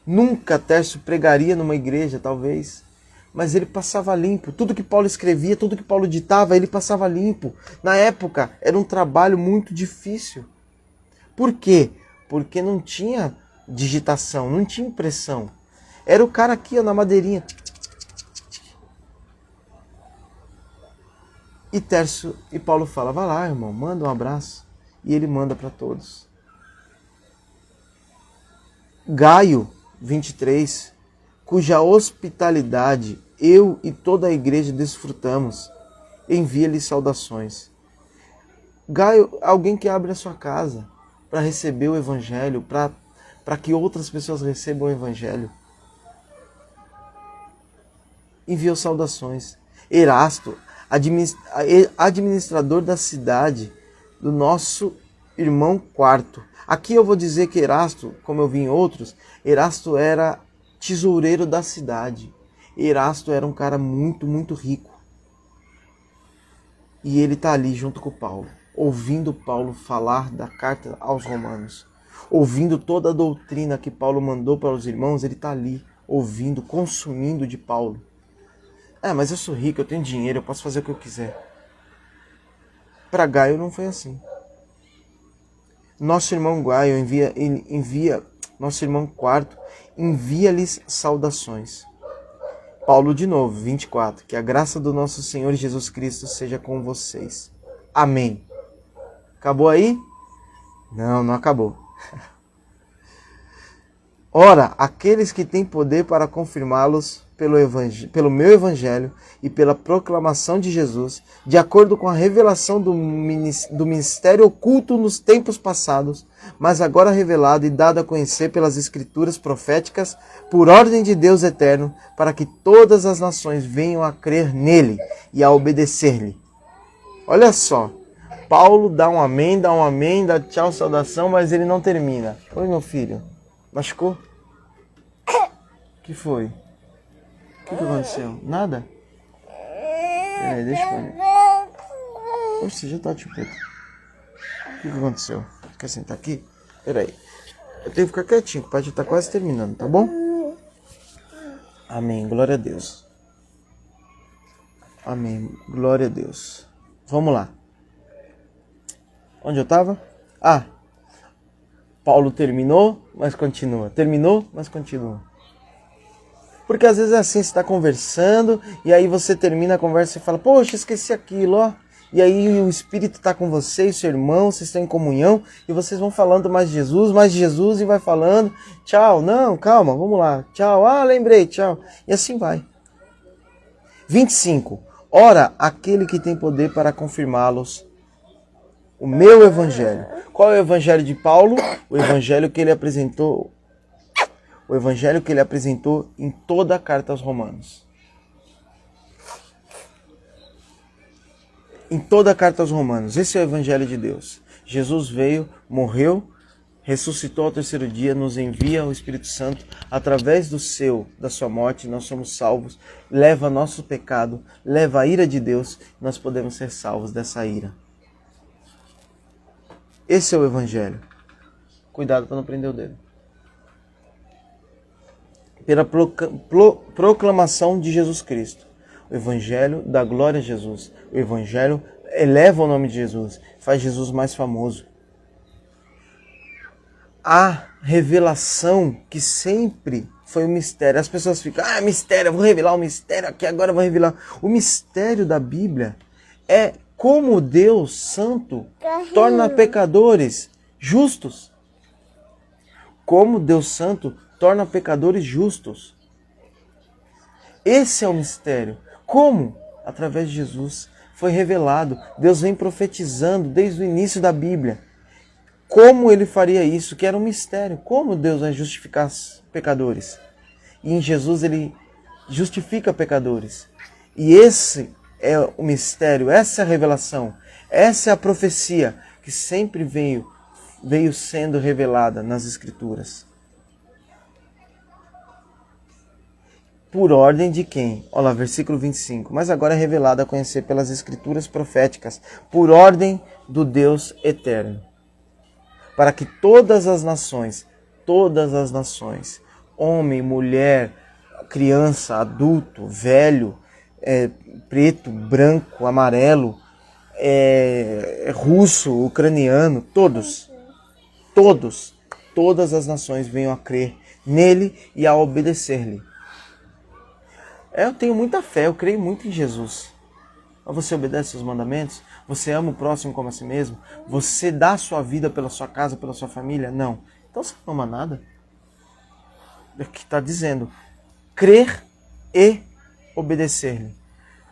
Nunca Tércio pregaria numa igreja, talvez. Mas ele passava limpo. Tudo que Paulo escrevia, tudo que Paulo ditava, ele passava limpo. Na época, era um trabalho muito difícil. Por quê? Porque não tinha digitação, não tinha impressão. Era o cara aqui ó, na madeirinha. E Tércio e Paulo fala, vai lá, irmão, manda um abraço. E ele manda para todos. Gaio, 23, cuja hospitalidade eu e toda a igreja desfrutamos, envia-lhe saudações. Gaio, alguém que abre a sua casa para receber o evangelho, para que outras pessoas recebam o evangelho. Enviou saudações. Erasto, administrador da cidade, do nosso irmão Quarto. Aqui eu vou dizer que Erasto, como eu vi em outros, Erasto era tesoureiro da cidade. Erasto era um cara muito, muito rico. E ele está ali junto com Paulo, ouvindo Paulo falar da carta aos romanos. Ouvindo toda a doutrina que Paulo mandou para os irmãos, ele está ali, ouvindo, consumindo de Paulo. Mas eu sou rico, eu tenho dinheiro, eu posso fazer o que eu quiser. Para Gaio não foi assim. Nosso irmão Gaio nosso irmão Quarto, envia-lhes saudações. Paulo de novo, 24. Que a graça do nosso Senhor Jesus Cristo seja com vocês. Amém. Acabou aí? Não, não acabou. Ora, aqueles que têm poder para confirmá-los pelo meu evangelho e pela proclamação de Jesus, de acordo com a revelação do ministério oculto nos tempos passados, mas agora revelado e dado a conhecer pelas escrituras proféticas, por ordem de Deus eterno, para que todas as nações venham a crer nele e a obedecer-lhe. Olha só, Paulo dá um amém, dá tchau, saudação, mas ele não termina. Oi, meu filho. Machucou? O que foi? O que aconteceu? Nada? Peraí, deixa eu ver. Oxe, já tá tipo. O que aconteceu? Quer sentar aqui? Peraí. Eu tenho que ficar quietinho, o pai já tá quase terminando, tá bom? Amém, glória a Deus. Amém, glória a Deus. Vamos lá. Onde eu tava? Paulo terminou, mas continua. Terminou, mas continua. Porque às vezes é assim, você está conversando, e aí você termina a conversa e fala, poxa, esqueci aquilo, ó. E aí o Espírito está com você e seu irmão, vocês estão em comunhão, e vocês vão falando mais de Jesus, e vai falando, tchau, não, calma, vamos lá, tchau, lembrei, tchau. E assim vai. 25. Ora, aquele que tem poder para confirmá-los, o meu evangelho. Qual é o evangelho de Paulo? O evangelho que ele apresentou em toda a carta aos Romanos. Em toda a carta aos Romanos. Esse é o evangelho de Deus. Jesus veio, morreu, ressuscitou ao terceiro dia, nos envia o Espírito Santo, através da sua morte, nós somos salvos, leva nosso pecado, leva a ira de Deus, nós podemos ser salvos dessa ira. Esse é o evangelho. Cuidado para não prender o dedo. Pela proclamação de Jesus Cristo. O evangelho dá glória a Jesus. O evangelho eleva o nome de Jesus, faz Jesus mais famoso. A revelação que sempre foi um mistério. As pessoas ficam, mistério, eu vou revelar o mistério aqui, agora eu vou revelar. O mistério da Bíblia é como Deus Santo torna pecadores justos. Como Deus Santo torna pecadores justos. Esse é o mistério. Como? Através de Jesus. Foi revelado. Deus vem profetizando desde o início da Bíblia. Como ele faria isso? Que era um mistério. Como Deus vai justificar os pecadores? E em Jesus ele justifica pecadores. E esse é o mistério, essa é a revelação, essa é a profecia que sempre veio sendo revelada nas Escrituras. Por ordem de quem? Olha lá, versículo 25. Mas agora é revelada a conhecer pelas Escrituras proféticas, por ordem do Deus eterno. Para que todas as nações, homem, mulher, criança, adulto, velho, preto, branco, amarelo, russo, ucraniano, todas as nações venham a crer nele e a obedecer-lhe. Eu tenho muita fé, eu creio muito em Jesus. Você obedece aos mandamentos? Você ama o próximo como a si mesmo? Você dá a sua vida pela sua casa, pela sua família? Não. Então você não ama nada. É o que está dizendo. Crer e obedecer-lhe.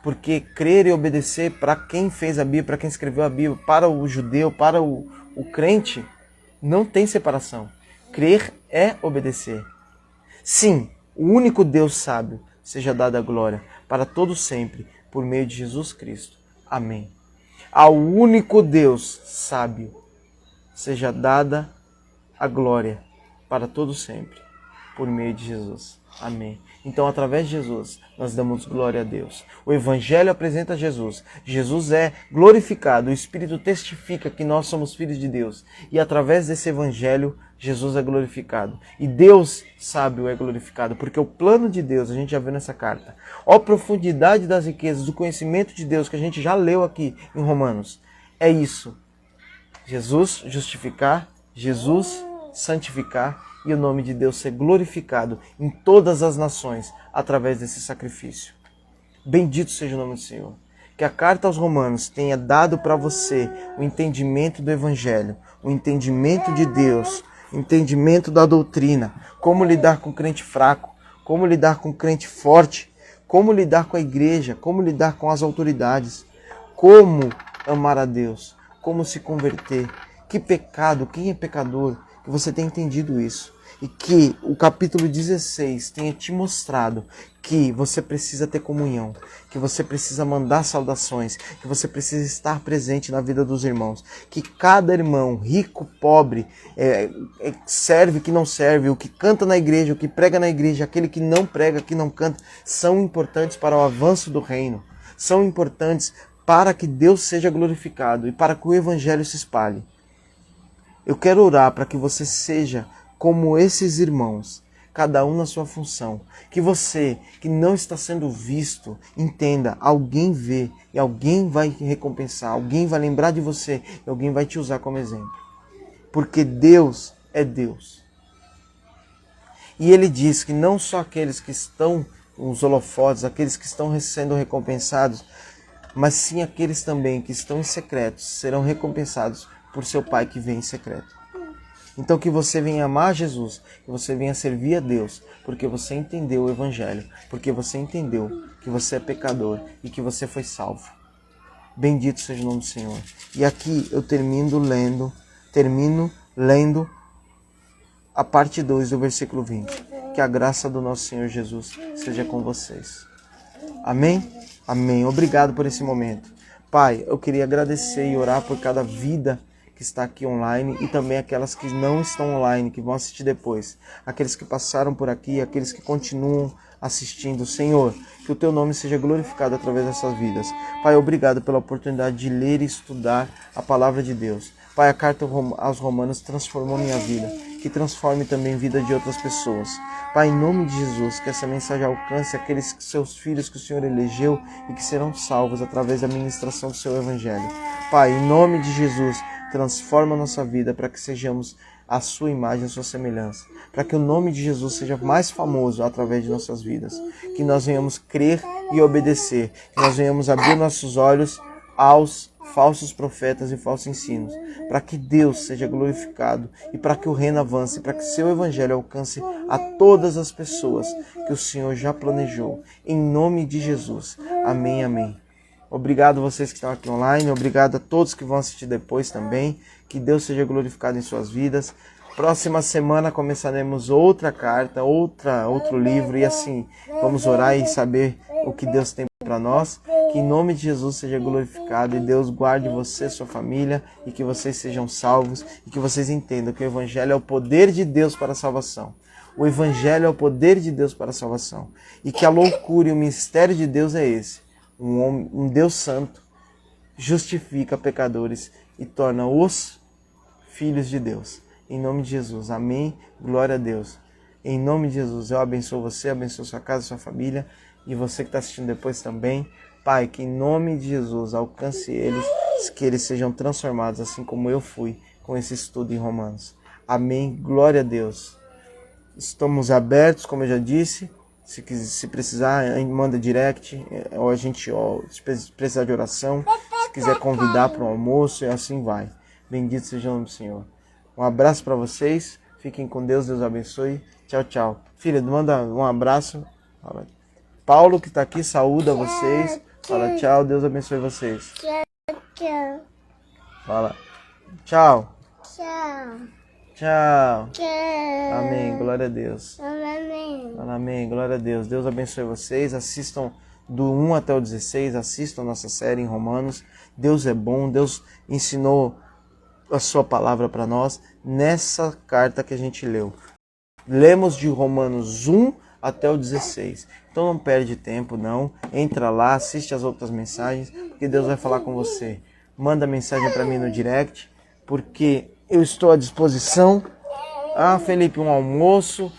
Porque crer e obedecer para quem fez a Bíblia, para quem escreveu a Bíblia, para o judeu, para o crente, não tem separação. Crer é obedecer. Sim, o único Deus sábio, seja dada a glória para todo sempre, por meio de Jesus Cristo. Amém. Ao único Deus sábio, seja dada a glória para todo sempre, por meio de Jesus. Amém. Então, através de Jesus, nós damos glória a Deus. O Evangelho apresenta Jesus. Jesus é glorificado. O Espírito testifica que nós somos filhos de Deus. E através desse Evangelho, Jesus é glorificado. E Deus sábio é glorificado. Porque o plano de Deus, a gente já viu nessa carta. Ó profundidade das riquezas, do conhecimento de Deus, que a gente já leu aqui em Romanos. É isso. Jesus justificar, Jesus santificar e o nome de Deus ser glorificado em todas as nações através desse sacrifício. Bendito seja o nome do Senhor. Que a carta aos Romanos tenha dado para você o entendimento do Evangelho, o entendimento de Deus, entendimento da doutrina, como lidar com crente fraco, como lidar com crente forte, como lidar com a igreja, como lidar com as autoridades, como amar a Deus, como se converter, que pecado, quem é pecador, que você tenha entendido isso. E que o capítulo 16 tenha te mostrado que você precisa ter comunhão, que você precisa mandar saudações, que você precisa estar presente na vida dos irmãos, que cada irmão, rico, pobre, serve, que não serve, o que canta na igreja, o que prega na igreja, aquele que não prega, que não canta, são importantes para o avanço do reino, são importantes para que Deus seja glorificado e para que o evangelho se espalhe. Eu quero orar para que você seja como esses irmãos, cada um na sua função. Que você, que não está sendo visto, entenda, alguém vê e alguém vai recompensar, alguém vai lembrar de você e alguém vai te usar como exemplo. Porque Deus é Deus. E Ele diz que não só aqueles que estão, os holofotes, aqueles que estão sendo recompensados, mas sim aqueles também que estão em secreto, serão recompensados por seu Pai que vem em secreto. Então que você venha amar Jesus, que você venha servir a Deus, porque você entendeu o Evangelho, porque você entendeu que você é pecador e que você foi salvo. Bendito seja o nome do Senhor. E aqui eu termino lendo a parte 2 do versículo 20. Que a graça do nosso Senhor Jesus seja com vocês. Amém? Amém. Obrigado por esse momento. Pai, eu queria agradecer e orar por cada vida que está aqui online e também aquelas que não estão online, que vão assistir depois. Aqueles que passaram por aqui, aqueles que continuam assistindo. Senhor, que o Teu nome seja glorificado através dessas vidas. Pai, obrigado pela oportunidade de ler e estudar a Palavra de Deus. Pai, a carta aos Romanos transformou minha vida, que transforme também a vida de outras pessoas. Pai, em nome de Jesus, que essa mensagem alcance aqueles seus filhos que o Senhor elegeu e que serão salvos através da ministração do Seu Evangelho. Pai, em nome de Jesus, transforma a nossa vida para que sejamos a sua imagem, a sua semelhança. Para que o nome de Jesus seja mais famoso através de nossas vidas. Que nós venhamos crer e obedecer. Que nós venhamos abrir nossos olhos aos falsos profetas e falsos ensinos. Para que Deus seja glorificado e para que o reino avance, para que seu evangelho alcance a todas as pessoas que o Senhor já planejou. Em nome de Jesus. Amém, amém. Obrigado a vocês que estão aqui online, obrigado a todos que vão assistir depois também. Que Deus seja glorificado em suas vidas. Próxima semana começaremos outra carta, outro livro e assim vamos orar e saber o que Deus tem para nós. Que em nome de Jesus seja glorificado e Deus guarde você, sua família e que vocês sejam salvos e que vocês entendam que o Evangelho é o poder de Deus para a salvação. O Evangelho é o poder de Deus para a salvação e que a loucura e o mistério de Deus é esse. Um Deus santo justifica pecadores e torna os filhos de Deus. Em nome de Jesus. Amém. Glória a Deus. Em nome de Jesus, eu abençoo você, abençoo sua casa, sua família e você que está assistindo depois também. Pai, que em nome de Jesus alcance eles, que eles sejam transformados assim como eu fui com esse estudo em Romanos. Amém. Glória a Deus. Estamos abertos, como eu já disse. Se precisar, manda direct, ou se precisar de oração, se quiser convidar para um almoço, e assim vai. Bendito seja o nome do Senhor. Um abraço para vocês, fiquem com Deus, Deus abençoe. Tchau, tchau. Filha, manda um abraço. Fala. Paulo, que está aqui, saúda vocês. Fala tchau, Deus abençoe vocês. Tchau. Fala tchau. Tchau. Tchau. Tchau. Amém, glória a Deus. Amém. Fala amém, glória a Deus. Deus abençoe vocês. Assistam do 1 até o 16, assistam a nossa série em Romanos. Deus é bom, Deus ensinou a sua palavra para nós nessa carta que a gente leu. Lemos de Romanos 1 até o 16. Então não perde tempo não. Entra lá, assiste as outras mensagens, porque Deus vai falar com você. Manda mensagem para mim no direct, porque eu estou à disposição. Felipe, um almoço,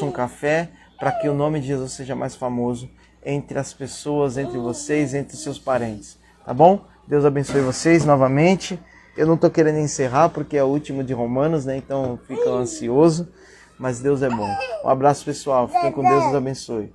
um café, para que o nome de Jesus seja mais famoso entre as pessoas, entre vocês, entre os seus parentes. Tá bom? Deus abençoe vocês novamente. Eu não estou querendo encerrar porque é o último de Romanos, né? Então fica ansioso. Mas Deus é bom. Um abraço, pessoal. Fiquem com Deus. Deus abençoe.